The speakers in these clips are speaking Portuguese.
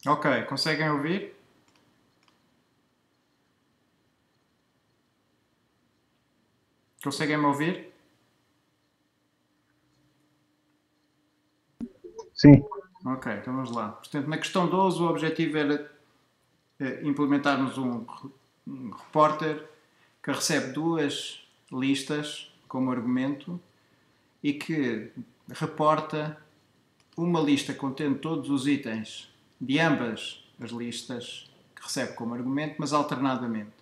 Ok, conseguem ouvir? Conseguem me ouvir? Sim, Ok, então vamos lá. Portanto, na questão 12, o objetivo era implementarmos um repórter que recebe duas listas como argumento e que reporta uma lista contendo todos os itens de ambas as listas que recebe como argumento, mas alternadamente.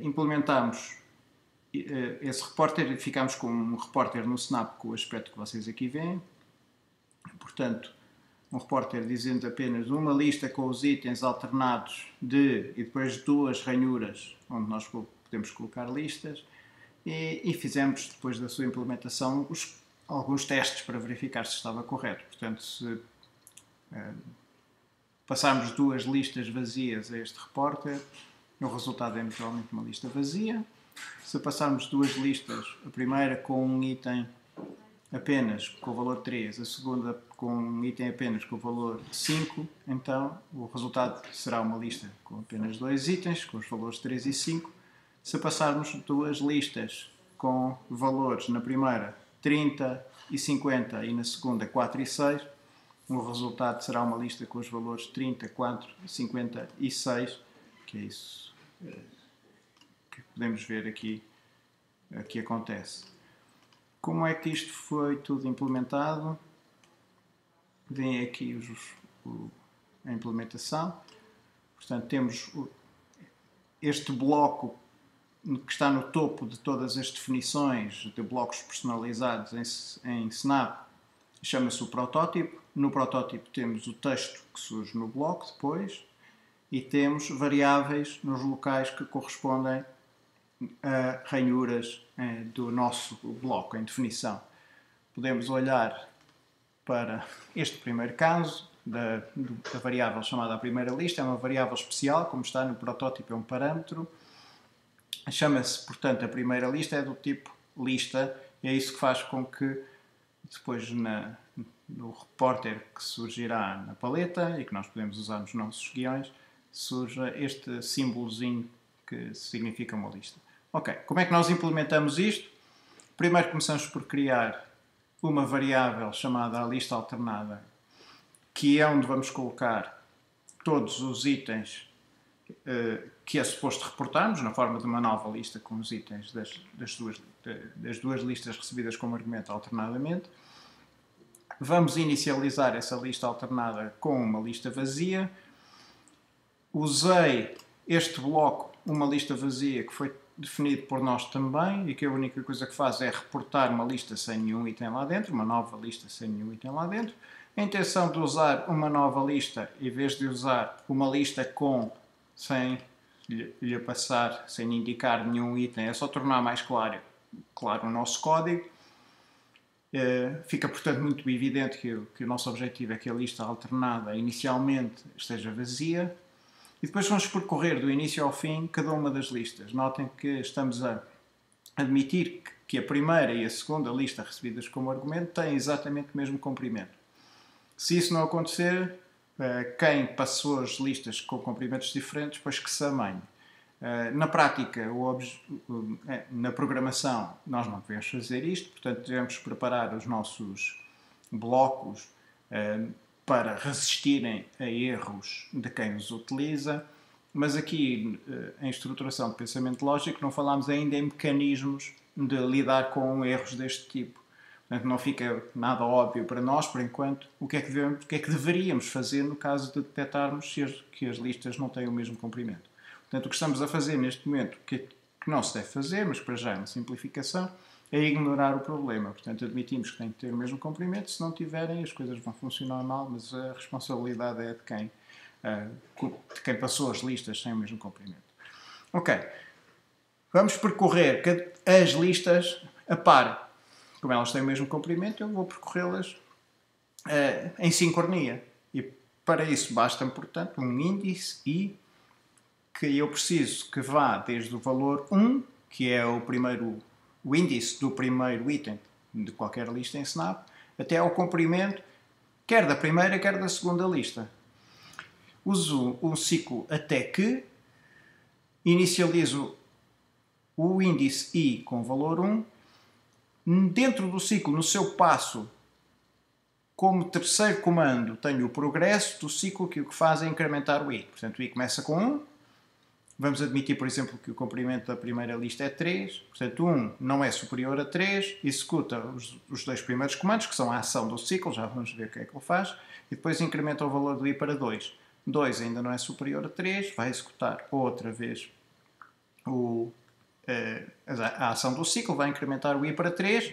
Implementamos esse repórter e ficámos com um repórter no Snap com o aspecto que vocês aqui veem. Portanto, um repórter dizendo apenas uma lista com os itens alternados de e depois duas ranhuras onde nós podemos colocar listas e fizemos depois da sua implementação alguns testes para verificar se estava correto. Portanto, se passarmos duas listas vazias a este repórter, o resultado é naturalmente uma lista vazia. Se passarmos duas listas, a primeira com um item apenas com o valor 3, a segunda com um item apenas com o valor 5, então o resultado será uma lista com apenas dois itens, com os valores 3 e 5. Se passarmos duas listas com valores na primeira 30 e 50 e na segunda 4 e 6, o resultado será uma lista com os valores 30, 4, 50 e 6, que é isso que podemos ver aqui que acontece. Como é que isto foi tudo implementado? Vem aqui a implementação. Portanto, temos este bloco que está no topo de todas as definições de blocos personalizados em Snap, chama-se o protótipo. No protótipo temos o texto que surge no bloco depois e temos variáveis nos locais que correspondem a ranhuras do nosso bloco em definição. Podemos olhar para este primeiro caso da variável chamada a primeira lista. É uma variável especial, como está no protótipo, é um parâmetro. Chama-se, portanto, a primeira lista, é do tipo lista, e é isso que faz com que depois no repórter que surgirá na paleta e que nós podemos usar nos nossos guiões, surja este símbolozinho que significa uma lista. Ok, como é que nós implementamos isto? Primeiro começamos por criar uma variável chamada a lista alternada, que é onde vamos colocar todos os itens que é suposto reportarmos, na forma de uma nova lista com os itens das duas listas recebidas como argumento alternadamente. Vamos inicializar essa lista alternada com uma lista vazia. Usei este bloco, uma lista vazia, que foi definido por nós também e que a única coisa que faz é reportar uma lista sem nenhum item lá dentro, uma nova lista sem nenhum item lá dentro. A intenção de usar uma nova lista, em vez de usar uma lista sem lhe passar, sem indicar nenhum item, é só tornar mais claro o nosso código. Fica, portanto, muito evidente que o nosso objetivo é que a lista alternada inicialmente esteja vazia. E depois vamos percorrer do início ao fim cada uma das listas. Notem que estamos a admitir que a primeira e a segunda lista recebidas como argumento têm exatamente o mesmo comprimento. Se isso não acontecer, quem passou as listas com comprimentos diferentes, pois que se amanhe. Na prática, na programação, nós não devemos fazer isto, portanto, devemos preparar os nossos blocos para resistirem a erros de quem os utiliza, mas aqui, em estruturação de pensamento lógico, não falamos ainda em mecanismos de lidar com erros deste tipo. Portanto, não fica nada óbvio para nós, por enquanto, o que é que deveríamos fazer no caso de detectarmos que as listas não têm o mesmo comprimento. Portanto, o que estamos a fazer neste momento, que não se deve fazer, mas para já é uma simplificação, é ignorar o problema. Portanto, admitimos que tem que ter o mesmo comprimento. Se não tiverem, as coisas vão funcionar mal, mas a responsabilidade é de quem passou as listas sem o mesmo comprimento. Ok. Vamos percorrer as listas a par. Como elas têm o mesmo comprimento, eu vou percorrê-las em sincronia. E para isso basta-me, portanto, um índice I que eu preciso que vá desde o valor 1, que é o índice do primeiro item de qualquer lista em Snap, até ao comprimento, quer da primeira, quer da segunda lista. uso um ciclo até que inicializo o índice i com valor 1. Dentro do ciclo, no seu passo, como terceiro comando, tenho o progresso do ciclo que o que faz é incrementar o i. Portanto, o i começa com 1. Vamos admitir, por exemplo, que o comprimento da primeira lista é 3. Portanto, 1 não é superior a 3. Executa os dois primeiros comandos, que são a ação do ciclo. Já vamos ver o que é que ele faz. E depois incrementa o valor do i para 2. 2 ainda não é superior a 3. Vai executar outra vez a ação do ciclo. Vai incrementar o i para 3.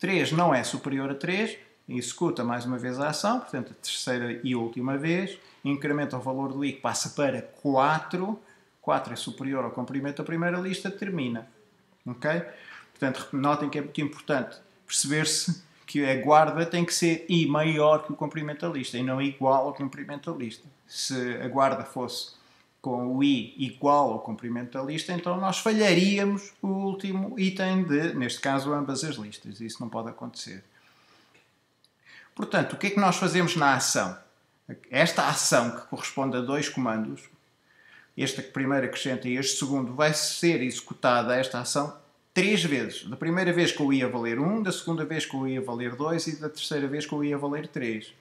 3 não é superior a 3. Executa mais uma vez a ação. Portanto, a terceira e última vez. Incrementa o valor do i, que passa para 4. 4 é superior ao comprimento da primeira lista, termina. Ok? Portanto, notem que é muito importante perceber-se que a guarda tem que ser i maior que o comprimento da lista e não igual ao comprimento da lista. Se a guarda fosse com o i igual ao comprimento da lista, então nós falharíamos o último item de, neste caso, ambas as listas. Isso não pode acontecer. Portanto, o que é que nós fazemos na ação? Esta ação, que corresponde a dois comandos, este primeiro acrescenta e este segundo, vai ser executada esta ação 3 vezes. Da primeira vez com o i a valer 1, da segunda vez com o i a valer 2 e da terceira vez com o i a valer 3.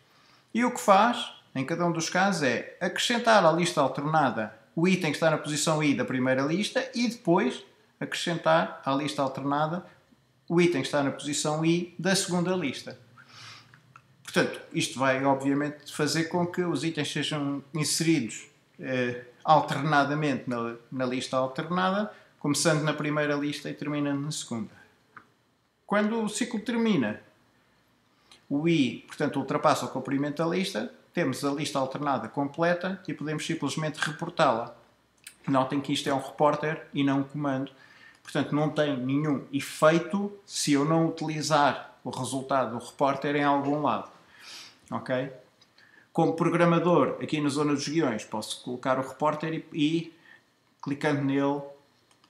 E o que faz, em cada um dos casos, é acrescentar à lista alternada o item que está na posição i da primeira lista e depois acrescentar à lista alternada o item que está na posição i da segunda lista. Portanto, isto vai, obviamente, fazer com que os itens sejam inseridos alternadamente na lista alternada, começando na primeira lista e terminando na segunda. Quando o ciclo termina, o i, portanto, ultrapassa o comprimento da lista, temos a lista alternada completa e podemos simplesmente reportá-la. Notem que isto é um reporter e não um comando. Portanto, não tem nenhum efeito se eu não utilizar o resultado do reporter em algum lado. Ok? Como programador, aqui na zona dos guiões, posso colocar o reporter e clicando nele,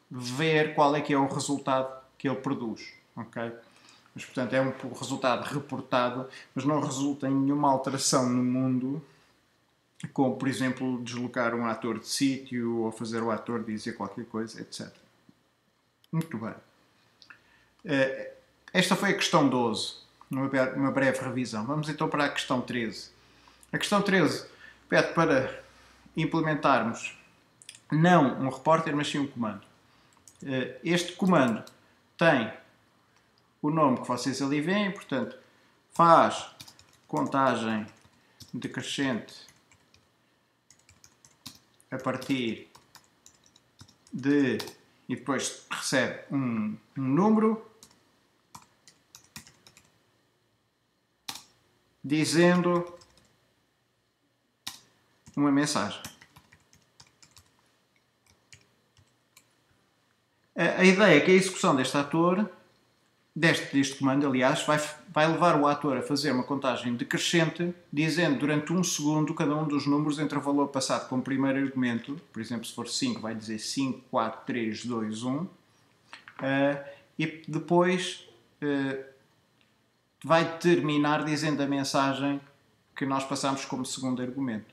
ver qual é que é o resultado que ele produz. Ok? Mas, portanto, é um resultado reportado, mas não resulta em nenhuma alteração no mundo, como, por exemplo, deslocar um ator de sítio ou fazer o ator dizer qualquer coisa, etc. Muito bem. Esta foi a questão 12, uma breve revisão. Vamos então para a questão 13. A questão 13 pede para implementarmos não um reporter, mas sim um comando. Este comando tem o nome que vocês ali veem, portanto, faz contagem decrescente a partir de... e depois recebe um número dizendo uma mensagem. A ideia é que a execução deste ator, deste comando, aliás, vai levar o ator a fazer uma contagem decrescente, dizendo durante 1 segundo cada um dos números entre o valor passado como primeiro argumento. Por exemplo, se for 5, vai dizer 5, 4, 3, 2, 1. E depois vai terminar dizendo a mensagem que nós passamos como segundo argumento.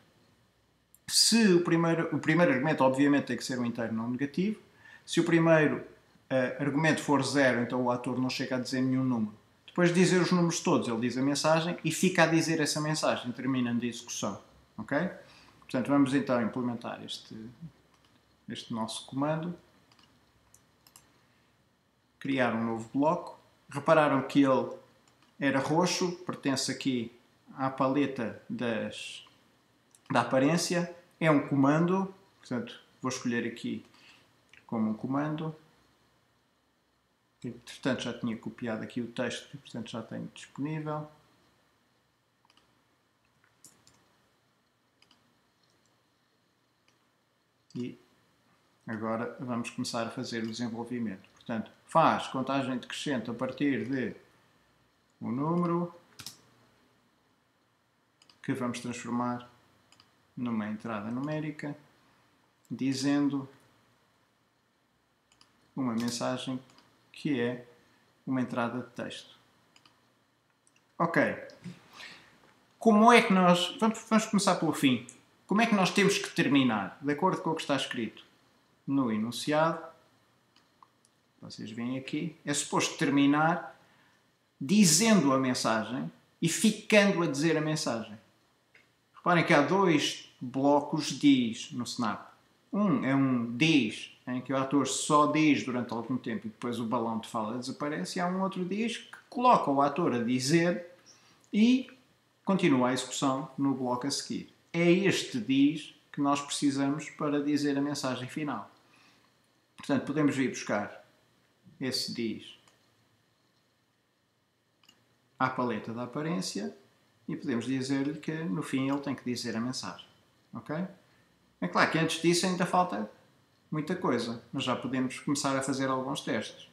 Se o primeiro argumento, obviamente, tem que ser um inteiro não negativo. Se o primeiro argumento for 0, então o ator não chega a dizer nenhum número. Depois de dizer os números todos, ele diz a mensagem e fica a dizer essa mensagem, terminando a execução. Ok? Portanto, vamos então implementar este nosso comando. Criar um novo bloco. Repararam que ele era roxo, pertence aqui à paleta da aparência. É um comando, portanto, vou escolher aqui como um comando. Portanto, já tinha copiado aqui o texto e, portanto, já tenho disponível. E agora vamos começar a fazer o desenvolvimento. Portanto, faz contagem decrescente a partir de um número que vamos transformar numa entrada numérica, dizendo uma mensagem que é uma entrada de texto. Ok. Como é que nós... Vamos começar pelo fim. Como é que nós temos que terminar? De acordo com o que está escrito no enunciado, vocês veem aqui, é suposto terminar dizendo a mensagem e ficando a dizer a mensagem. Reparem que há dois blocos diz no Snap. Um é um diz, em que o ator só diz durante algum tempo e depois o balão de fala desaparece, e há um outro diz que coloca o ator a dizer e continua a execução no bloco a seguir. É este diz que nós precisamos para dizer a mensagem final. Portanto, podemos vir buscar esse diz à paleta da aparência e podemos dizer-lhe que no fim ele tem que dizer a mensagem. Ok? É claro que antes disso ainda falta muita coisa, mas já podemos começar a fazer alguns testes.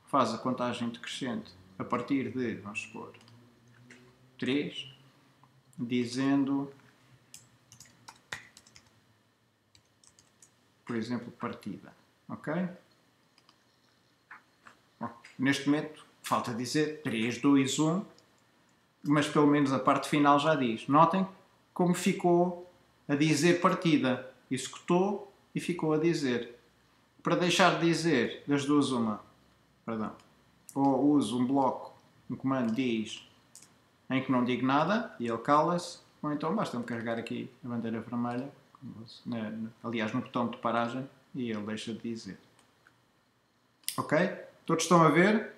Faz a contagem decrescente a partir de, vamos supor, 3, dizendo, por exemplo, partida. Ok? Bom, neste momento falta dizer 3, 2, 1, mas pelo menos a parte final já diz. Notem como ficou a dizer partida. Executou e ficou a dizer. Para deixar de dizer, das duas uma, perdão, ou uso um bloco, um comando diz, em que não digo nada e ele cala-se, ou então basta-me carregar aqui a bandeira vermelha, aliás no botão de paragem, e ele deixa de dizer. Ok? Todos estão a ver?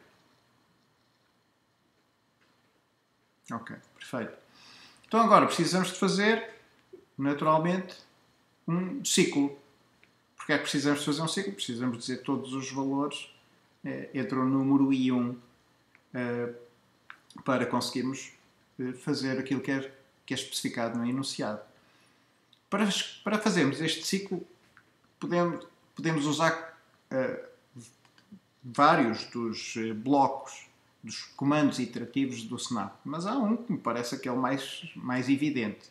Ok, perfeito. Então agora precisamos de fazer, naturalmente, um ciclo. Porque é que precisamos fazer um ciclo? Precisamos dizer todos os valores entre o número e 1 para conseguirmos fazer aquilo que é especificado no enunciado. Para fazermos este ciclo, podemos usar vários dos blocos dos comandos iterativos do Snap, mas há um que me parece aquele mais evidente.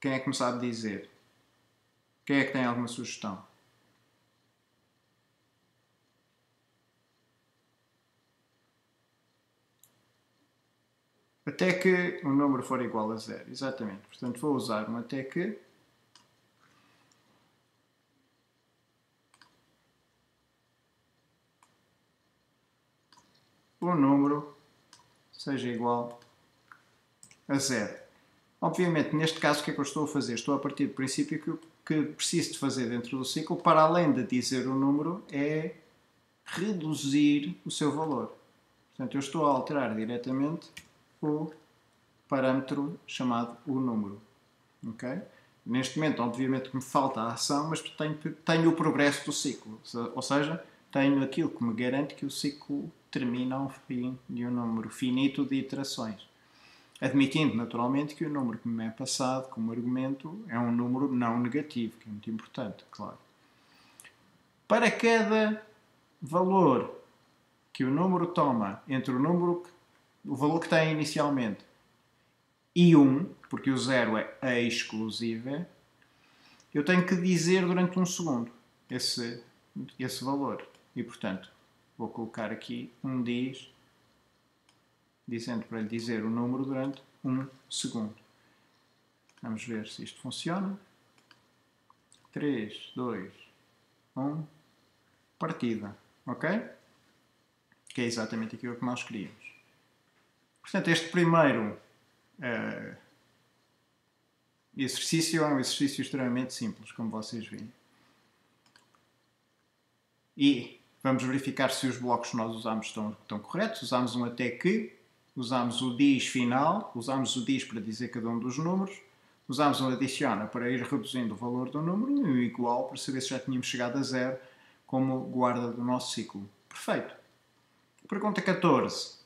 Quem é que me sabe dizer? Quem é que tem alguma sugestão? Até que o número for igual a 0. Exatamente. Portanto, vou usar um até que o número seja igual a 0. Obviamente, neste caso, o que é que eu estou a fazer? Estou a partir do princípio que o que preciso de fazer dentro do ciclo, para além de dizer o número, é reduzir o seu valor. Portanto, eu estou a alterar diretamente o parâmetro chamado o número. Okay? Neste momento, obviamente, que me falta a ação, mas tenho o progresso do ciclo. Ou seja, tenho aquilo que me garante que o ciclo termina ao fim de um número finito de iterações. Admitindo, naturalmente, que o número que me é passado como argumento é um número não negativo, que é muito importante, claro. Para cada valor que o número toma entre o valor que tem inicialmente e 1, porque o 0 é exclusivo, eu tenho que dizer durante um segundo esse valor. E, portanto, vou colocar aqui um diz, dizendo para lhe dizer o número durante um segundo. Vamos ver se isto funciona. 3, 2, 1, partida. Ok? Que é exatamente aquilo que nós queríamos. Portanto, este primeiro exercício é um exercício extremamente simples, como vocês veem. E vamos verificar se os blocos que nós usamos estão corretos. Usamos um até que, usamos o diz final, usamos o diz para dizer cada um dos números, usamos um adiciona para ir reduzindo o valor do número e o igual para saber se já tínhamos chegado a 0 como guarda do nosso ciclo. Perfeito. Pergunta 14.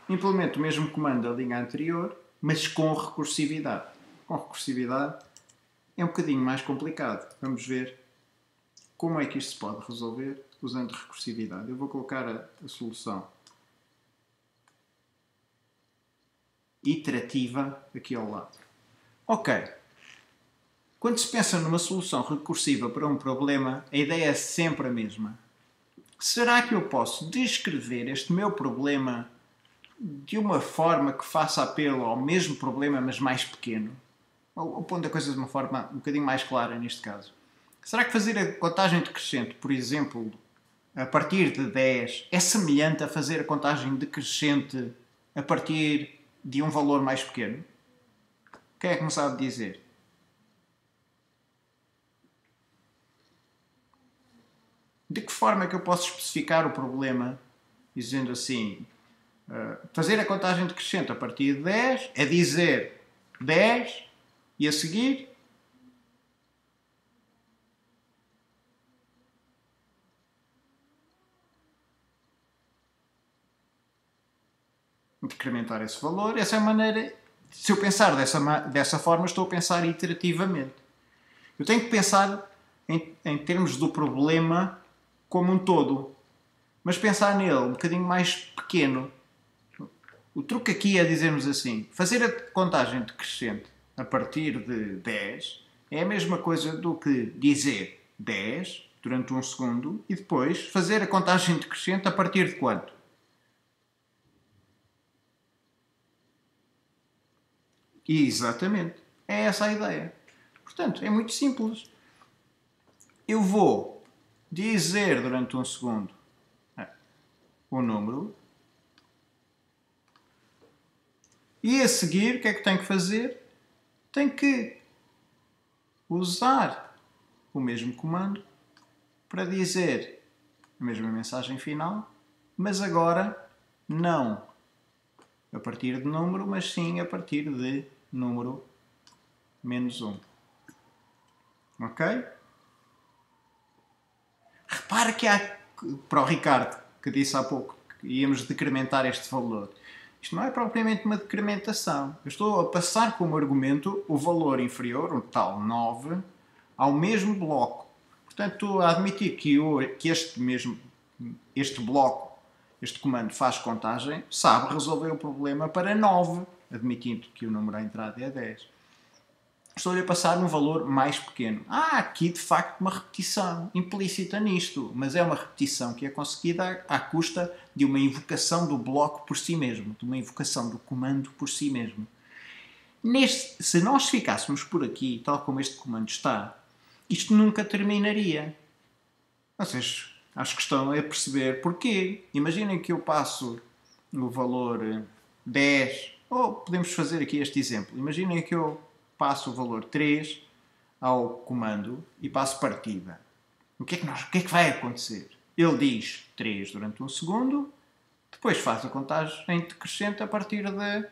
Implemento o mesmo comando da linha anterior, mas com recursividade. Com recursividade é um bocadinho mais complicado. Vamos ver como é que isto se pode resolver usando recursividade. Eu vou colocar a solução iterativa aqui ao lado. Ok. Quando se pensa numa solução recursiva para um problema, a ideia é sempre a mesma. Será que eu posso descrever este meu problema de uma forma que faça apelo ao mesmo problema, mas mais pequeno? Ou pondo a coisa de uma forma um bocadinho mais clara neste caso. Será que fazer a contagem decrescente, por exemplo, a partir de 10, é semelhante a fazer a contagem decrescente a partir de um valor mais pequeno? Quem é que me sabe dizer? De que forma é que eu posso especificar o problema dizendo assim, fazer a contagem decrescente a partir de 10 é dizer 10 e a seguir decrementar esse valor. Essa é a maneira. Se eu pensar dessa forma, estou a pensar iterativamente. Eu tenho que pensar em termos do problema como um todo, mas pensar nele um bocadinho mais pequeno. O truque aqui é dizermos assim, fazer a contagem decrescente a partir de 10 é a mesma coisa do que dizer 10 durante um segundo e depois fazer a contagem decrescente a partir de quanto? Exatamente. É essa a ideia. Portanto, é muito simples. Eu vou dizer durante um segundo o número e a seguir o que é que tenho que fazer? Tenho que usar o mesmo comando para dizer a mesma mensagem final, mas agora não a partir de número, mas sim a partir de número menos 1. Ok? Repara que há, para o Ricardo, que disse há pouco que íamos decrementar este valor. Isto não é propriamente uma decrementação. Eu estou a passar como argumento o valor inferior, o tal 9, ao mesmo bloco. Portanto, estou a admitir que este bloco, este comando faz contagem, sabe resolver o problema para 9, admitindo que o número à entrada é 10. Estou-lhe a passar um valor mais pequeno. Há aqui, de facto, uma repetição implícita nisto, mas é uma repetição que é conseguida à custa de uma invocação do bloco por si mesmo, de uma invocação do comando por si mesmo. Se nós ficássemos por aqui, tal como este comando está, isto nunca terminaria. Vocês acho que estão a perceber porquê. Imaginem que eu passo o valor 10, ou podemos fazer aqui este exemplo. Imaginem que eu passo o valor 3 ao comando e passo partida. O que é que vai acontecer? Ele diz 3 durante um segundo, depois faz a contagem decrescente a partir de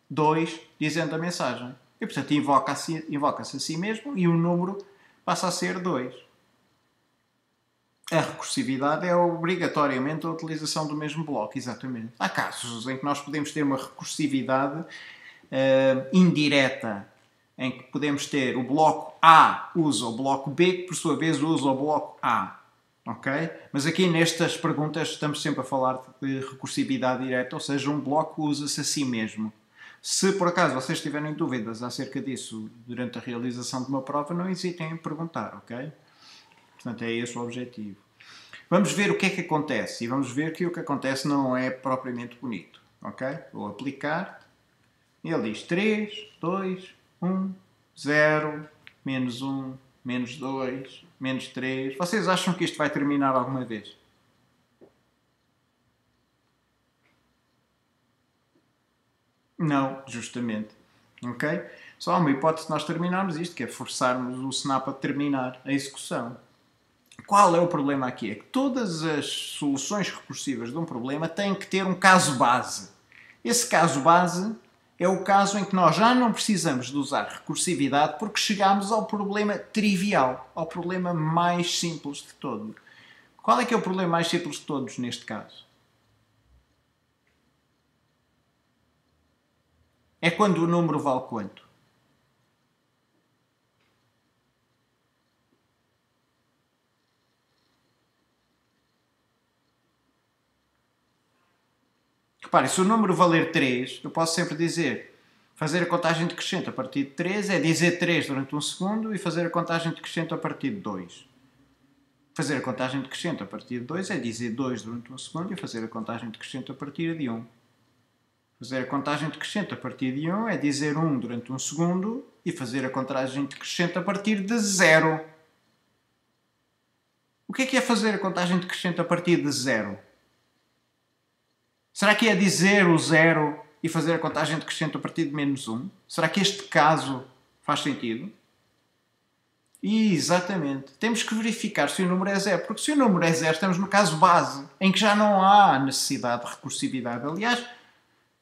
2, dizendo a mensagem. E, portanto, invoca-se a si mesmo e o número passa a ser 2. A recursividade é obrigatoriamente a utilização do mesmo bloco, exatamente. Há casos em que nós podemos ter uma recursividade indireta, em que podemos ter o bloco A usa o bloco B, que por sua vez usa o bloco A. Ok? Mas aqui nestas perguntas estamos sempre a falar de recursividade direta, ou seja, um bloco usa-se a si mesmo. Se por acaso vocês tiverem dúvidas acerca disso durante a realização de uma prova, não hesitem em perguntar, ok? Portanto, é esse o objetivo. Vamos ver o que é que acontece e vamos ver que o que acontece não é propriamente bonito, ok? Vou aplicar. Ele diz 3, 2, 1, 0, menos 1, menos 2, menos 3. Vocês acham que isto vai terminar alguma vez? Não, justamente. Ok? Só há uma hipótese de nós terminarmos isto, que é forçarmos o Snap a terminar a execução. Qual é o problema aqui? É que todas as soluções recursivas de um problema têm que ter um caso base. Esse caso base é o caso em que nós já não precisamos de usar recursividade porque chegamos ao problema trivial, ao problema mais simples de todos. Qual é que é o problema mais simples de todos neste caso? É quando o número vale quanto? Repare, se o número valer 3, eu posso sempre dizer, fazer a contagem decrescente a partir de 3 é dizer 3 durante um segundo e fazer a contagem decrescente a partir de 2. Fazer a contagem decrescente a partir de 2 é dizer 2 durante um segundo e fazer a contagem decrescente a partir de 1. Fazer a contagem decrescente a partir de 1 é dizer 1 durante 1 segundo e fazer a contagem decrescente a partir de 0. O que é fazer a contagem decrescente a partir de 0? Será que é dizer o 0 e fazer a contagem decrescente a partir de menos 1? Será que este caso faz sentido? E, exatamente. Temos que verificar se o número é 0. Porque se o número é 0, estamos no caso base, em que já não há necessidade de recursividade. Aliás,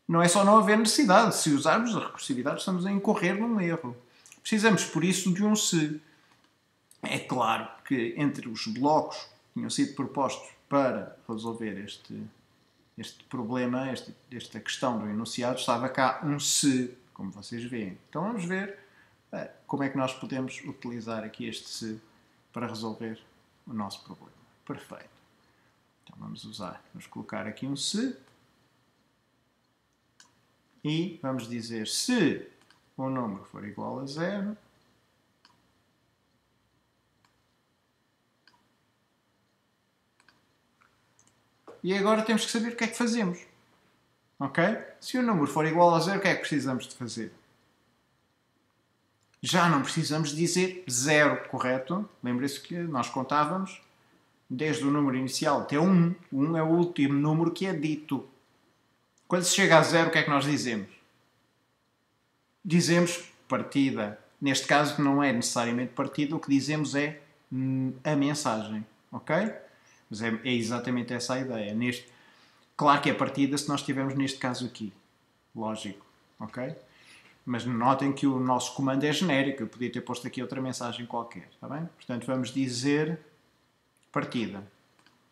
não é só não haver necessidade. Se usarmos a recursividade, estamos a incorrer num erro. Precisamos, por isso, de um se. É claro que entre os blocos que tinham sido propostos para resolver este problema, esta questão do enunciado, estava cá um se, como vocês veem. Então vamos ver como é que nós podemos utilizar aqui este se para resolver o nosso problema. Perfeito. Então vamos colocar aqui um se e vamos dizer se o número for igual a 0, e agora temos que saber o que é que fazemos. Ok? Se o número for igual a 0, o que é que precisamos de fazer? Já não precisamos dizer 0, correto? Lembre-se que nós contávamos desde o número inicial até 1. 1 é o último número que é dito. Quando se chega a 0, o que é que nós dizemos? Dizemos partida. Neste caso não é necessariamente partida, o que dizemos é a mensagem. Ok? Mas é exatamente essa a ideia. Claro que é partida se nós estivermos neste caso aqui. Lógico. Ok? Mas notem que o nosso comando é genérico. Eu podia ter posto aqui outra mensagem qualquer. Está bem? Portanto, vamos dizer partida.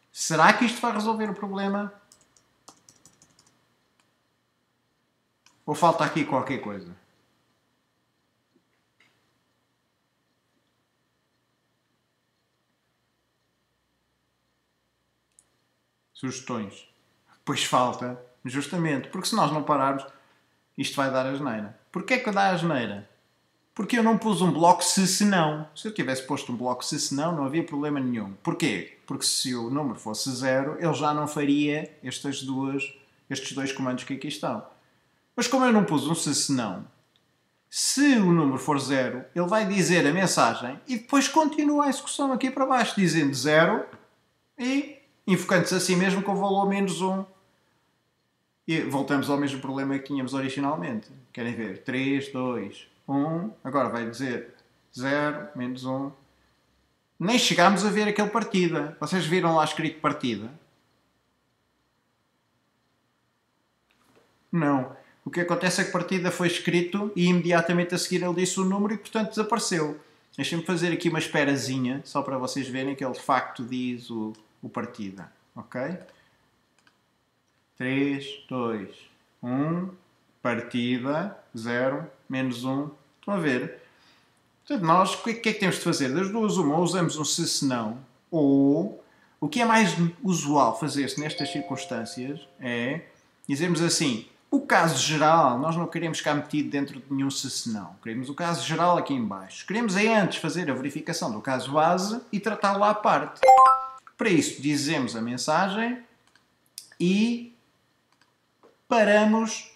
Será que isto vai resolver o problema? Ou falta aqui qualquer coisa? Sugestões. Pois falta, justamente, porque se nós não pararmos, isto vai dar asneira. Porquê que dá asneira? Porque eu não pus um bloco se não. Se eu tivesse posto um bloco se não, não havia problema nenhum. Porquê? Porque se o número fosse 0, ele já não faria estes dois comandos que aqui estão. Mas como eu não pus um se não, se o número for 0, ele vai dizer a mensagem e depois continua a execução aqui para baixo, dizendo 0 e invocando-se a si mesmo com o valor menos 1. E voltamos ao mesmo problema que tínhamos originalmente. Querem ver? 3, 2, 1. Agora vai dizer 0, menos 1. Nem chegámos a ver aquele partida. Vocês viram lá escrito partida? Não. O que acontece é que partida foi escrito e imediatamente a seguir ele disse o número e portanto desapareceu. Deixem-me fazer aqui uma esperazinha, só para vocês verem que ele de facto diz o partida. Ok? 3, 2, 1, partida, 0, menos 1. Estão a ver? Portanto, nós, o que é que temos de fazer? Das duas, uma, ou usamos um se não, ou o que é mais usual fazer-se nestas circunstâncias é dizermos assim: o caso geral, nós não queremos cá metido dentro de nenhum se não. Queremos o caso geral aqui em baixo. Queremos é antes fazer a verificação do caso base e tratá-lo à parte. Para isso, dizemos a mensagem e paramos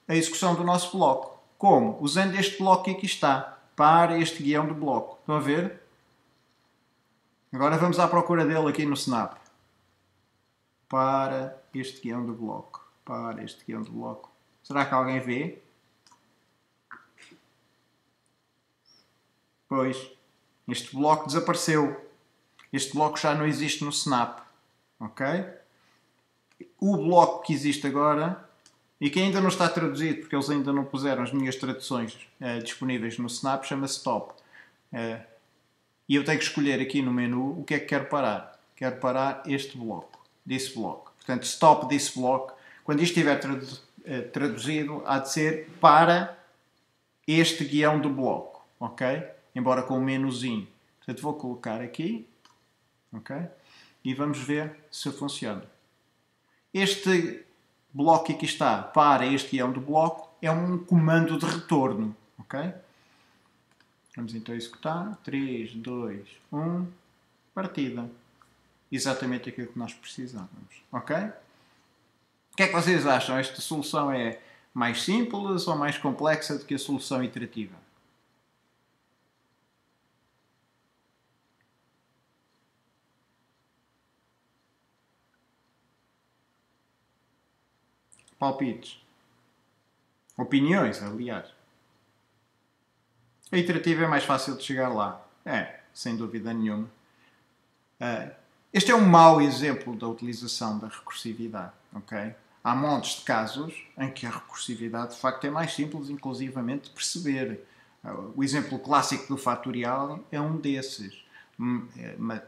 a execução do nosso bloco. Como? Usando este bloco que aqui está. Para este guião do bloco. Estão a ver? Agora vamos à procura dele aqui no Snap. Para este guião do bloco. Para este guião do bloco. Será que alguém vê? Pois. Este bloco desapareceu. Este bloco já não existe no Snap. Ok? O bloco que existe agora e que ainda não está traduzido porque eles ainda não puseram as minhas traduções disponíveis no Snap, chama-se Stop. E eu tenho que escolher aqui no menu o que é que quero parar. Quero parar este bloco, this block. Portanto, Stop this block. Quando isto estiver traduzido, há de ser para este guião do bloco. Ok? Embora com um menuzinho. Portanto, vou colocar aqui. Ok? E vamos ver se funciona. Este bloco que aqui está para este guião do bloco é um comando de retorno. Ok? Vamos então executar. 3, 2, 1. Partida. Exatamente aquilo que nós precisávamos. Ok? O que é que vocês acham? Esta solução é mais simples ou mais complexa do que a solução iterativa? Palpites. Opiniões, aliás. A iterativa é mais fácil de chegar lá. É, sem dúvida nenhuma. Este é um mau exemplo da utilização da recursividade, ok? Há montes de casos em que a recursividade de facto é mais simples, inclusivamente, de perceber. O exemplo clássico do fatorial é um desses.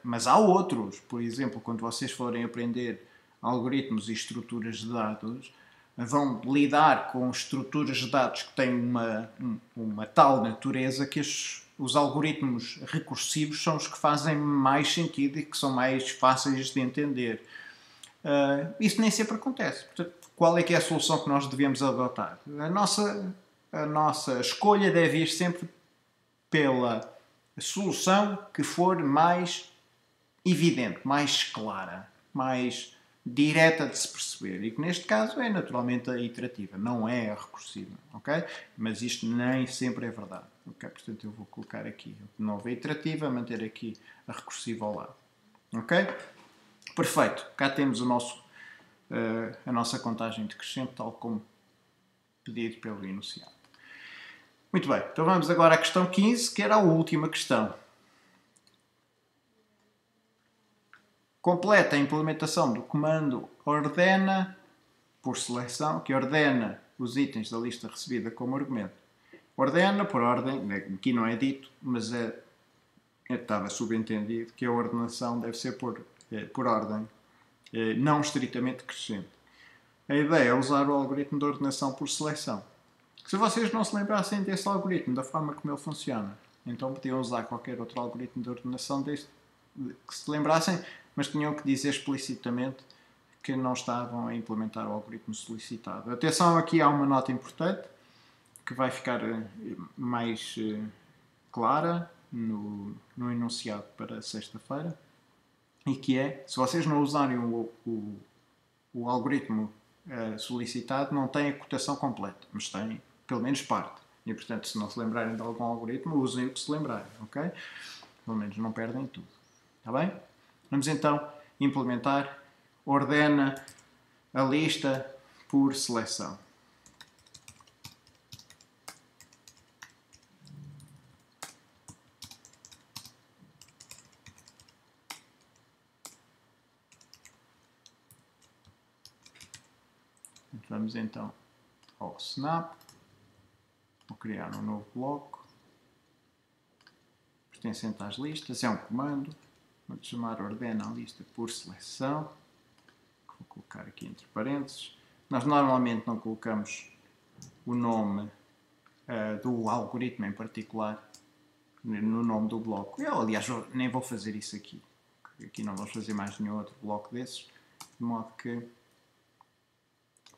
Mas há outros. Por exemplo, quando vocês forem aprender algoritmos e estruturas de dados, vão lidar com estruturas de dados que têm uma tal natureza que os algoritmos recursivos são os que fazem mais sentido e que são mais fáceis de entender. Isso nem sempre acontece. Portanto, qual é que é a solução que nós devemos adotar? A nossa escolha deve ir sempre pela solução que for mais evidente, mais clara, mais direta de se perceber. E que neste caso é naturalmente a iterativa, não é a recursiva. Okay? Mas isto nem sempre é verdade. Okay? Portanto, eu vou colocar aqui de novo a iterativa, manter aqui a recursiva ao lado. Ok? Perfeito. Cá temos a nossa contagem decrescente, tal como pedido pelo enunciado. Muito bem. Então vamos agora à questão 15, que era a última questão. Completa a implementação do comando ordena por seleção, que ordena os itens da lista recebida como argumento. Ordena por ordem, aqui não é dito, mas estava subentendido que a ordenação deve ser por ordem, não estritamente crescente. A ideia é usar o algoritmo de ordenação por seleção. Se vocês não se lembrassem desse algoritmo, da forma como ele funciona, então podiam usar qualquer outro algoritmo de ordenação que se lembrassem, mas tinham que dizer explicitamente que não estavam a implementar o algoritmo solicitado. Atenção, aqui há uma nota importante que vai ficar mais clara no enunciado para sexta-feira, e que é, se vocês não usarem o algoritmo solicitado, não têm a cotação completa, mas têm pelo menos parte. E, portanto, se não se lembrarem de algum algoritmo, usem o que se lembrarem, ok? Pelo menos não perdem tudo. Está bem? Vamos então implementar ordena a lista por seleção. Vamos então ao snap, vou criar um novo bloco pertencente às listas, é um comando, vou chamar ordena a lista por seleção, vou colocar aqui entre parênteses. Nós normalmente não colocamos o nome do algoritmo em particular no nome do bloco. Eu, aliás, nem vou fazer isso aqui. Aqui não vamos fazer mais nenhum outro bloco desses, de modo que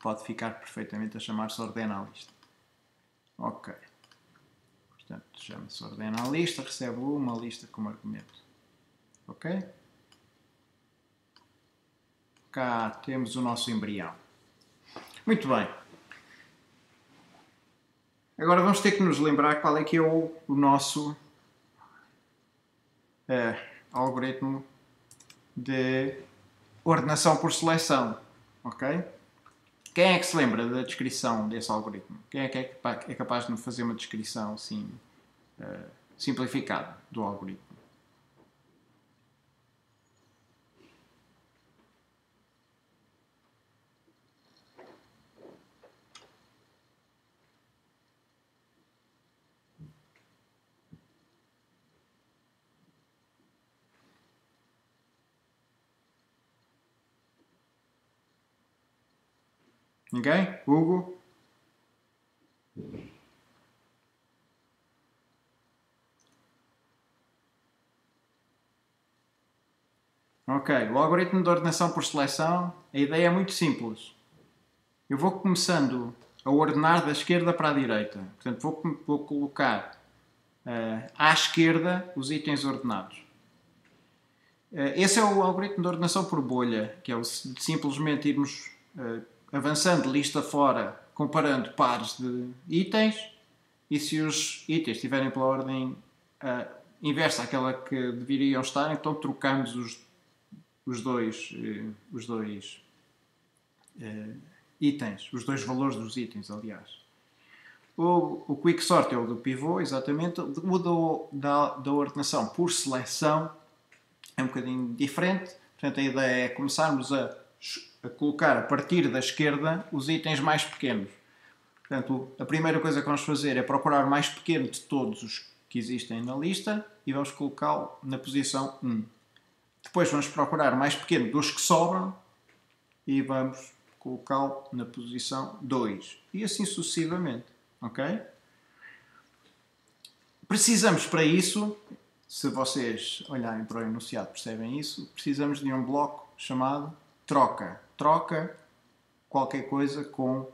pode ficar perfeitamente a chamar-se ordena a lista. Ok. Portanto, chama-se ordena a lista, recebe uma lista como argumento. Ok? Cá temos o nosso embrião. Muito bem. Agora vamos ter que nos lembrar qual é que é o nosso algoritmo de ordenação por seleção. Ok? Quem é que se lembra da descrição desse algoritmo? Quem é que é capaz de me fazer uma descrição assim simplificada do algoritmo? Ninguém? Hugo? Ok, o algoritmo de ordenação por seleção, a ideia é muito simples. Eu vou começando a ordenar da esquerda para a direita. Portanto, vou colocar à esquerda os itens ordenados. Esse é o algoritmo de ordenação por bolha, que é o de simplesmente irmos avançando lista fora, comparando pares de itens, e se os itens estiverem pela ordem inversa àquela que deveriam estar, então trocamos os dois itens, os dois valores dos itens, aliás. O quicksort é o do pivô, exatamente. O da ordenação por seleção é um bocadinho diferente. Portanto, a ideia é começarmos a colocar a partir da esquerda os itens mais pequenos. Portanto, a primeira coisa que vamos fazer é procurar o mais pequeno de todos os que existem na lista e vamos colocá-lo na posição 1. Depois vamos procurar o mais pequeno dos que sobram e vamos colocá-lo na posição 2. E assim sucessivamente. Ok? Precisamos para isso, se vocês olharem para o enunciado percebem isso, precisamos de um bloco chamado troca. Troca qualquer coisa com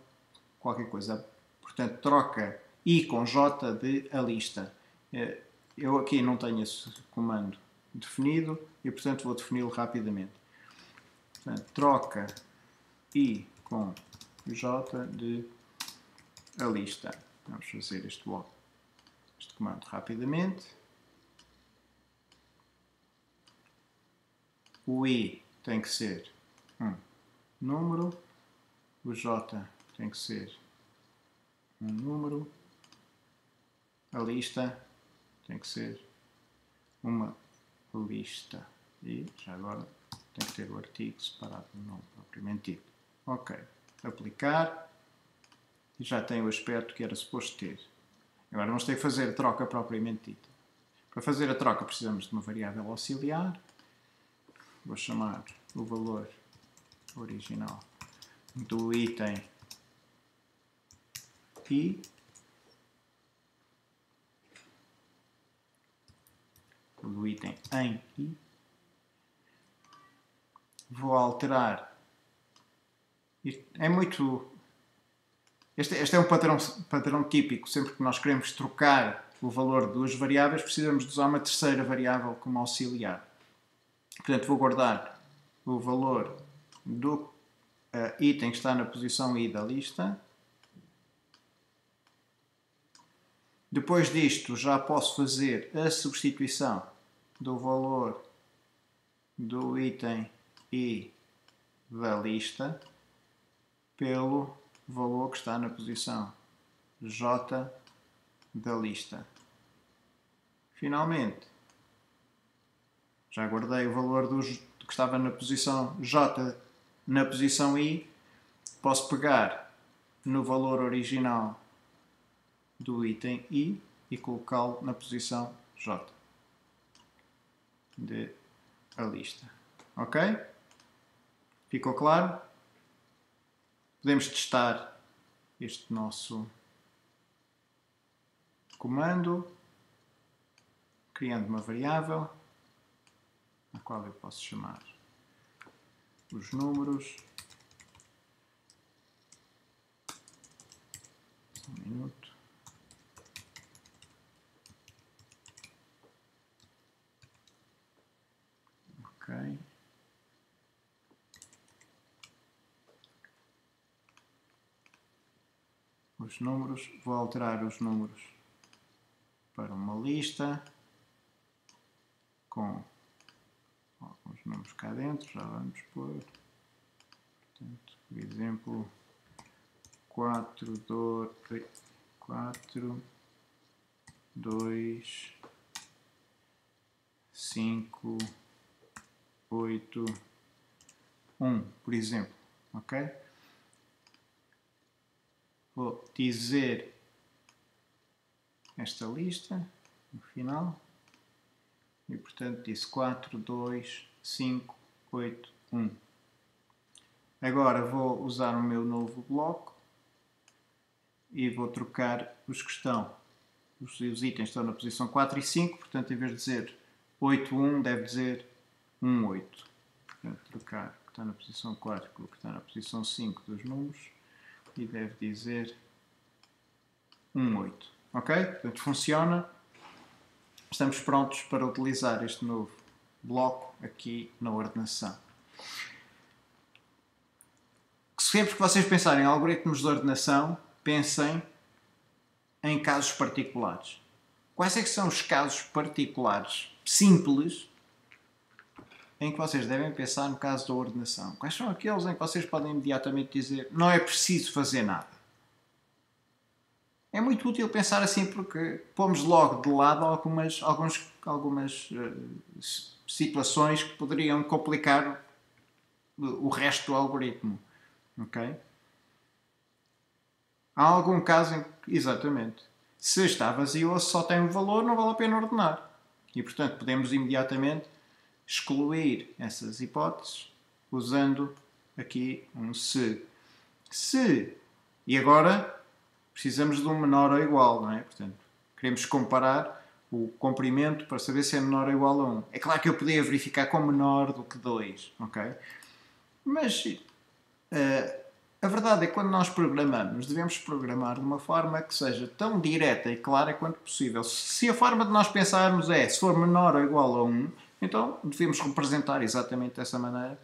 qualquer coisa. Portanto, troca I com J de a lista. Eu aqui não tenho esse comando definido e, portanto, vou defini-lo rapidamente. Portanto, troca I com J de a lista. Vamos fazer este comando rapidamente. O I tem que ser um número, o J tem que ser um número, a lista tem que ser uma lista e já agora tem que ter o artigo separado do nome propriamente dito. Ok, aplicar e já tem o aspecto que era suposto ter. Agora vamos ter que fazer a troca propriamente dita. Para fazer a troca precisamos de uma variável auxiliar. Vou chamar o valor original do item I. Do item em I. Vou alterar. É muito... Este é um padrão típico. Sempre que nós queremos trocar o valor de duas variáveis, precisamos de usar uma terceira variável como auxiliar. Portanto, vou guardar o valor do item que está na posição I da lista. Depois disto, já posso fazer a substituição do valor do item I da lista pelo valor que está na posição J da lista. Finalmente, já guardei o valor que estava na posição J na posição I. Posso pegar no valor original do item I e colocá-lo na posição J de a lista. Ok? Ficou claro? Podemos testar este nosso comando criando uma variável a qual eu posso chamar os números. Um minuto. Ok. Os números, vou alterar os números para uma lista com alguns números cá dentro, já vamos pôr, portanto, por exemplo, 4, 2, 5, 8, 1, por exemplo, ok? Vou dizer esta lista no final e, portanto, disse 4, 2, 5, 8, 1. Agora vou usar o meu novo bloco e vou trocar os que estão. Os itens estão na posição 4 e 5, portanto, em vez de dizer 8, 1, deve dizer 1, 8. Portanto, trocar o que está na posição 4 com o que está na posição 5 dos números e deve dizer 1, 8. Ok? Portanto, funciona. Estamos prontos para utilizar este novo bloco aqui na ordenação. sempre que vocês pensarem em algoritmos de ordenação, pensem em casos particulares. Quais é que são os casos particulares simples em que vocês devem pensar no caso da ordenação? Quais são aqueles em que vocês podem imediatamente dizer não é preciso fazer nada? É muito útil pensar assim porque pomos logo de lado algumas situações que poderiam complicar o resto do algoritmo. Ok? Há algum caso em que, exatamente, se está vazio ou se só tem um valor, não vale a pena ordenar. E, portanto, podemos imediatamente excluir essas hipóteses usando aqui um se. Se. E agora precisamos de um menor ou igual, não é? Portanto, queremos comparar o comprimento para saber se é menor ou igual a 1. É claro que eu podia verificar com menor do que 2, ok? Mas a verdade é que quando nós programamos, devemos programar de uma forma que seja tão direta e clara quanto possível. Se a forma de nós pensarmos é se for menor ou igual a 1, então devemos representar exatamente dessa maneira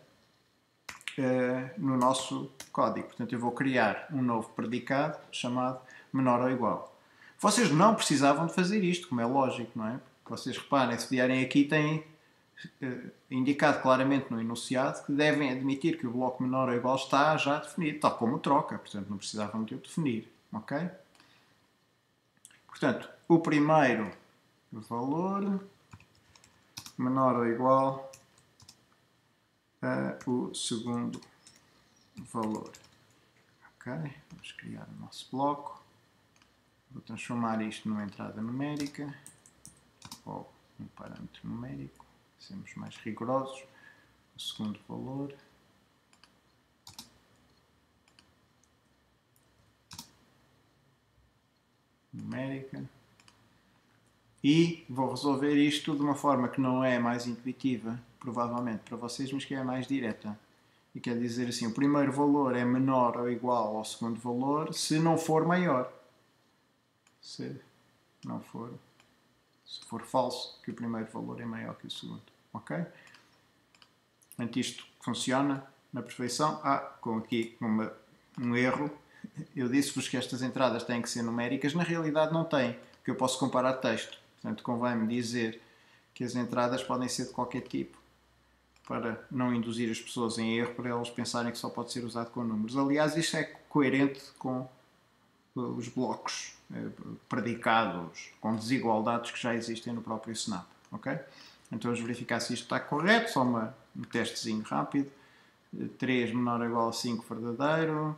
no nosso código. Portanto, eu vou criar um novo predicado chamado menor ou igual. Vocês não precisavam de fazer isto, como é lógico, não é? Vocês reparem, se vierem aqui, têm indicado claramente no enunciado que devem admitir que o bloco menor ou igual está já definido, tal como troca, portanto não precisavam de o definir, ok? Portanto, o primeiro valor menor ou igual a o segundo valor, ok? Vamos criar o nosso bloco, vou transformar isto numa entrada numérica ou um parâmetro numérico. Sermos mais rigorosos. O segundo valor. Numérica. E vou resolver isto de uma forma que não é mais intuitiva, provavelmente para vocês, mas que é mais direta. E quer dizer assim, o primeiro valor é menor ou igual ao segundo valor se não for maior. Se for falso, que o primeiro valor é maior que o segundo. Ok? Portanto, isto funciona na perfeição. Com aqui um erro. Eu disse-vos que estas entradas têm que ser numéricas. Na realidade não têm, porque eu posso comparar texto. Portanto, convém-me dizer que as entradas podem ser de qualquer tipo, para não induzir as pessoas em erro, para elas pensarem que só pode ser usado com números. Aliás, isto é coerente com os blocos predicados, com desigualdades que já existem no próprio Snap. Ok? Então vamos verificar se isto está correto, só um testezinho rápido. 3 menor ou igual a 5 verdadeiro,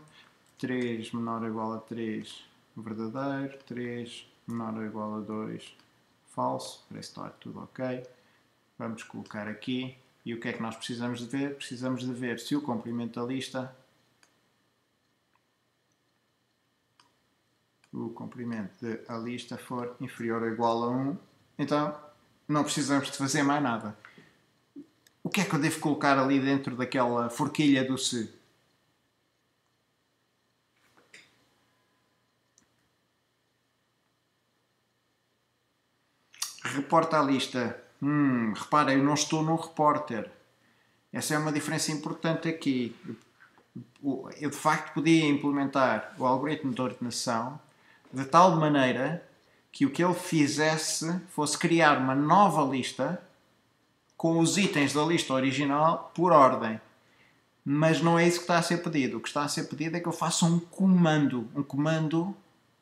3 menor ou igual a 3 verdadeiro, 3 menor ou igual a 2 falso, parece estar tudo ok. Vamos colocar aqui, e o que é que nós precisamos de ver? Precisamos de ver se o comprimento da lista for inferior ou igual a 1, então não precisamos de fazer mais nada. O que é que eu devo colocar ali dentro daquela forquilha do se? Reporta a lista. Reparem, eu não estou no repórter. Essa é uma diferença importante aqui. Eu de facto podia implementar o algoritmo de ordenação de tal maneira que o que ele fizesse fosse criar uma nova lista com os itens da lista original por ordem. Mas não é isso que está a ser pedido. O que está a ser pedido é que eu faça um comando. Um comando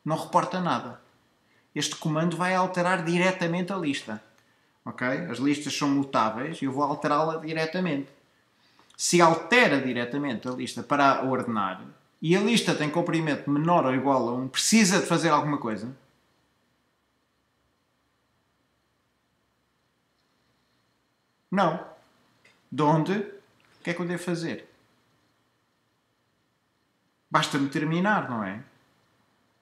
não reporta nada. Este comando vai alterar diretamente a lista. Ok? As listas são mutáveis e eu vou alterá-la diretamente. Se altera diretamente a lista para ordenar e a lista tem comprimento menor ou igual a 1, precisa de fazer alguma coisa? Não. De onde? O que é que eu devo fazer? Basta-me terminar, não é?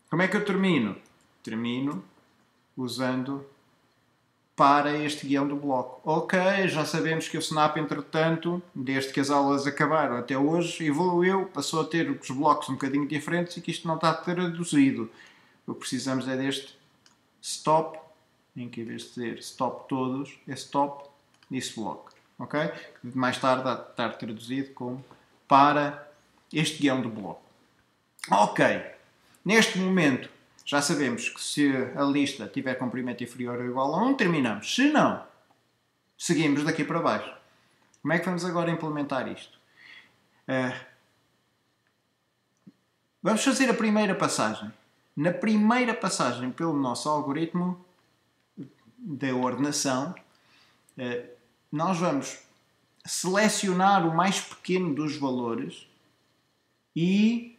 Como é que eu termino? Termino usando para este guião do bloco. Ok, já sabemos que o Snap, entretanto, desde que as aulas acabaram até hoje, evoluiu, passou a ter os blocos um bocadinho diferentes e que isto não está traduzido. O que precisamos é deste stop, em que em vez de dizer stop todos, é stop this block. Ok? Mais tarde há de estar traduzido como para este guião do bloco. Ok, neste momento já sabemos que se a lista tiver comprimento inferior ou igual a 1, terminamos. Se não, seguimos daqui para baixo. Como é que vamos agora implementar isto? Vamos fazer a primeira passagem. Na primeira passagem pelo nosso algoritmo de ordenação, nós vamos selecionar o mais pequeno dos valores e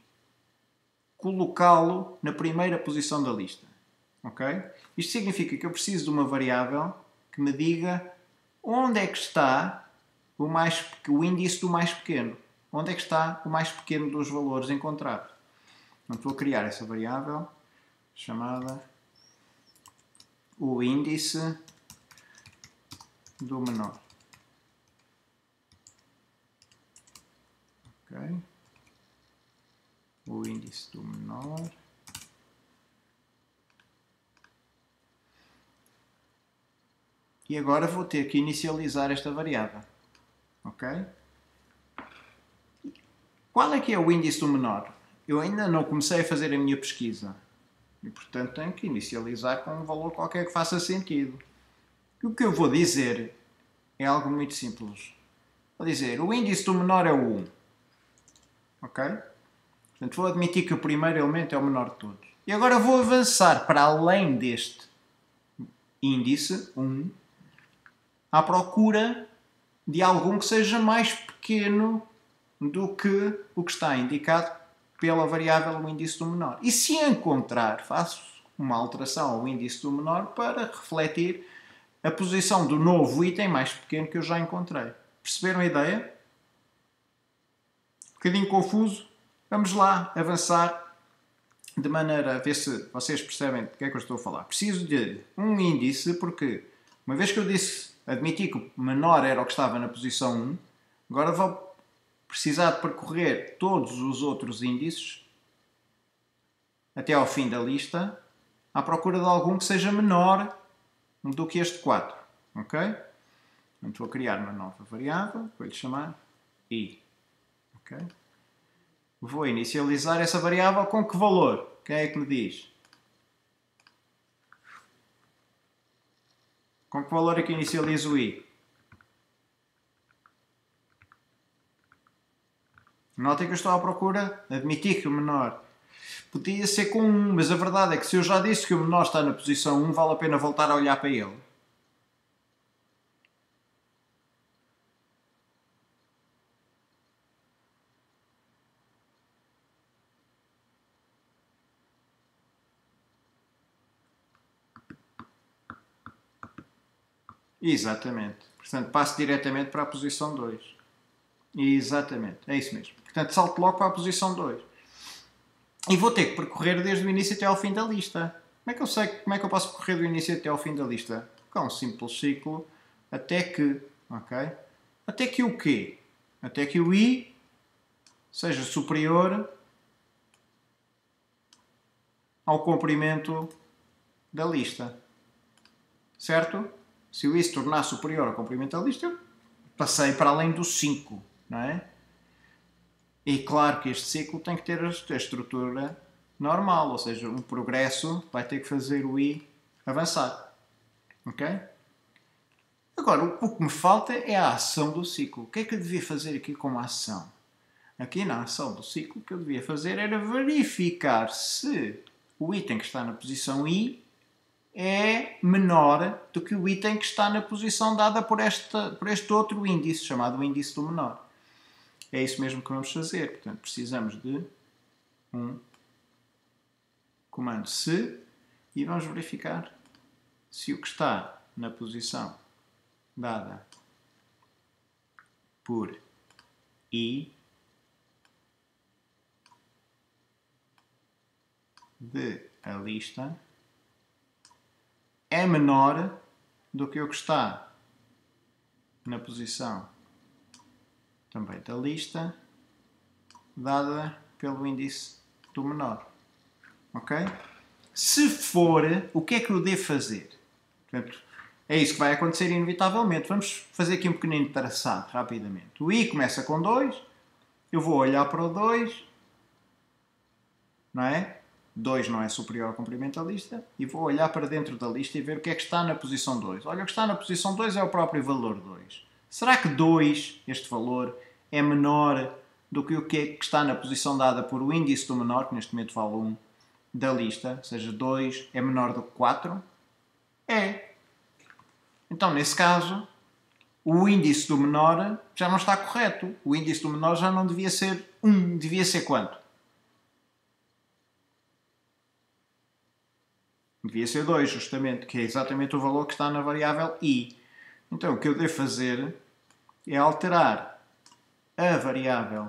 colocá-lo na primeira posição da lista. Ok? Isto significa que eu preciso de uma variável que me diga onde é que está o índice do mais pequeno. Onde é que está o mais pequeno dos valores encontrados. Portanto, vou criar essa variável chamada o índice do menor. Ok? O índice do menor. E agora vou ter que inicializar esta variável. Ok? Qual é que é o índice do menor? Eu ainda não comecei a fazer a minha pesquisa. E, portanto, tenho que inicializar com um valor qualquer que faça sentido. E o que eu vou dizer é algo muito simples. Vou dizer, o índice do menor é o 1. Ok? Portanto, vou admitir que o primeiro elemento é o menor de todos. E agora vou avançar para além deste índice, 1, à procura de algum que seja mais pequeno do que o que está indicado pela variável o índice do menor. E se encontrar, faço uma alteração ao índice do menor para refletir a posição do novo item mais pequeno que eu já encontrei. Perceberam a ideia? Um bocadinho confuso? Vamos lá avançar de maneira a ver se vocês percebem do que é que eu estou a falar. Preciso de um índice porque, uma vez que eu admiti que o menor era o que estava na posição 1, agora vou precisar de percorrer todos os outros índices até ao fim da lista à procura de algum que seja menor do que este 4. Ok? Então vou criar uma nova variável, vou-lhe chamar i. Ok? Vou inicializar essa variável com que valor? Quem é que me diz? Com que valor é que inicializo o i? Notem que eu estou à procura, admiti que o menor podia ser com 1, mas a verdade é que se eu já disse que o menor está na posição 1, vale a pena voltar a olhar para ele. Exatamente. Portanto, passo diretamente para a posição 2. Exatamente, é isso mesmo. Portanto, salto logo para a posição 2. E vou ter que percorrer desde o início até ao fim da lista. Como é que eu sei, como é que eu posso percorrer do início até ao fim da lista? Com um simples ciclo, até que, ok? Até que o quê? Até que o i seja superior ao comprimento da lista. Certo? Se o i se tornar superior ao comprimento da lista, eu passei para além do 5, não é? E claro que este ciclo tem que ter a estrutura normal, ou seja, o progresso vai ter que fazer o i avançar. Ok? Agora, o que me falta é a ação do ciclo. O que é que eu devia fazer aqui como ação? Aqui na ação do ciclo, o que eu devia fazer era verificar se o item que está na posição i é menor do que o item que está na posição dada por este outro índice, chamado índice do menor. É isso mesmo que vamos fazer. Portanto, precisamos de um comando se e vamos verificar se o que está na posição dada por i de a lista é menor do que o que está na posição também da lista dada pelo índice do menor. Ok? Se for, o que é que eu devo fazer? Portanto, é isso que vai acontecer inevitavelmente. Vamos fazer aqui um pequenino traçado rapidamente. O i começa com 2, eu vou olhar para o 2, não é? 2 não é superior ao comprimento da lista, e vou olhar para dentro da lista e ver o que é que está na posição 2. Olha, o que está na posição 2 é o próprio valor 2. Será que 2, este valor, é menor do que o que está na posição dada por o índice do menor, que neste momento vale 1, da lista? Ou seja, 2 é menor do que 4? É. Então, nesse caso, o índice do menor já não está correto. O índice do menor já não devia ser 1, devia ser quanto? Devia ser 2, justamente, que é exatamente o valor que está na variável i. Então, o que eu devo fazer é alterar a variável,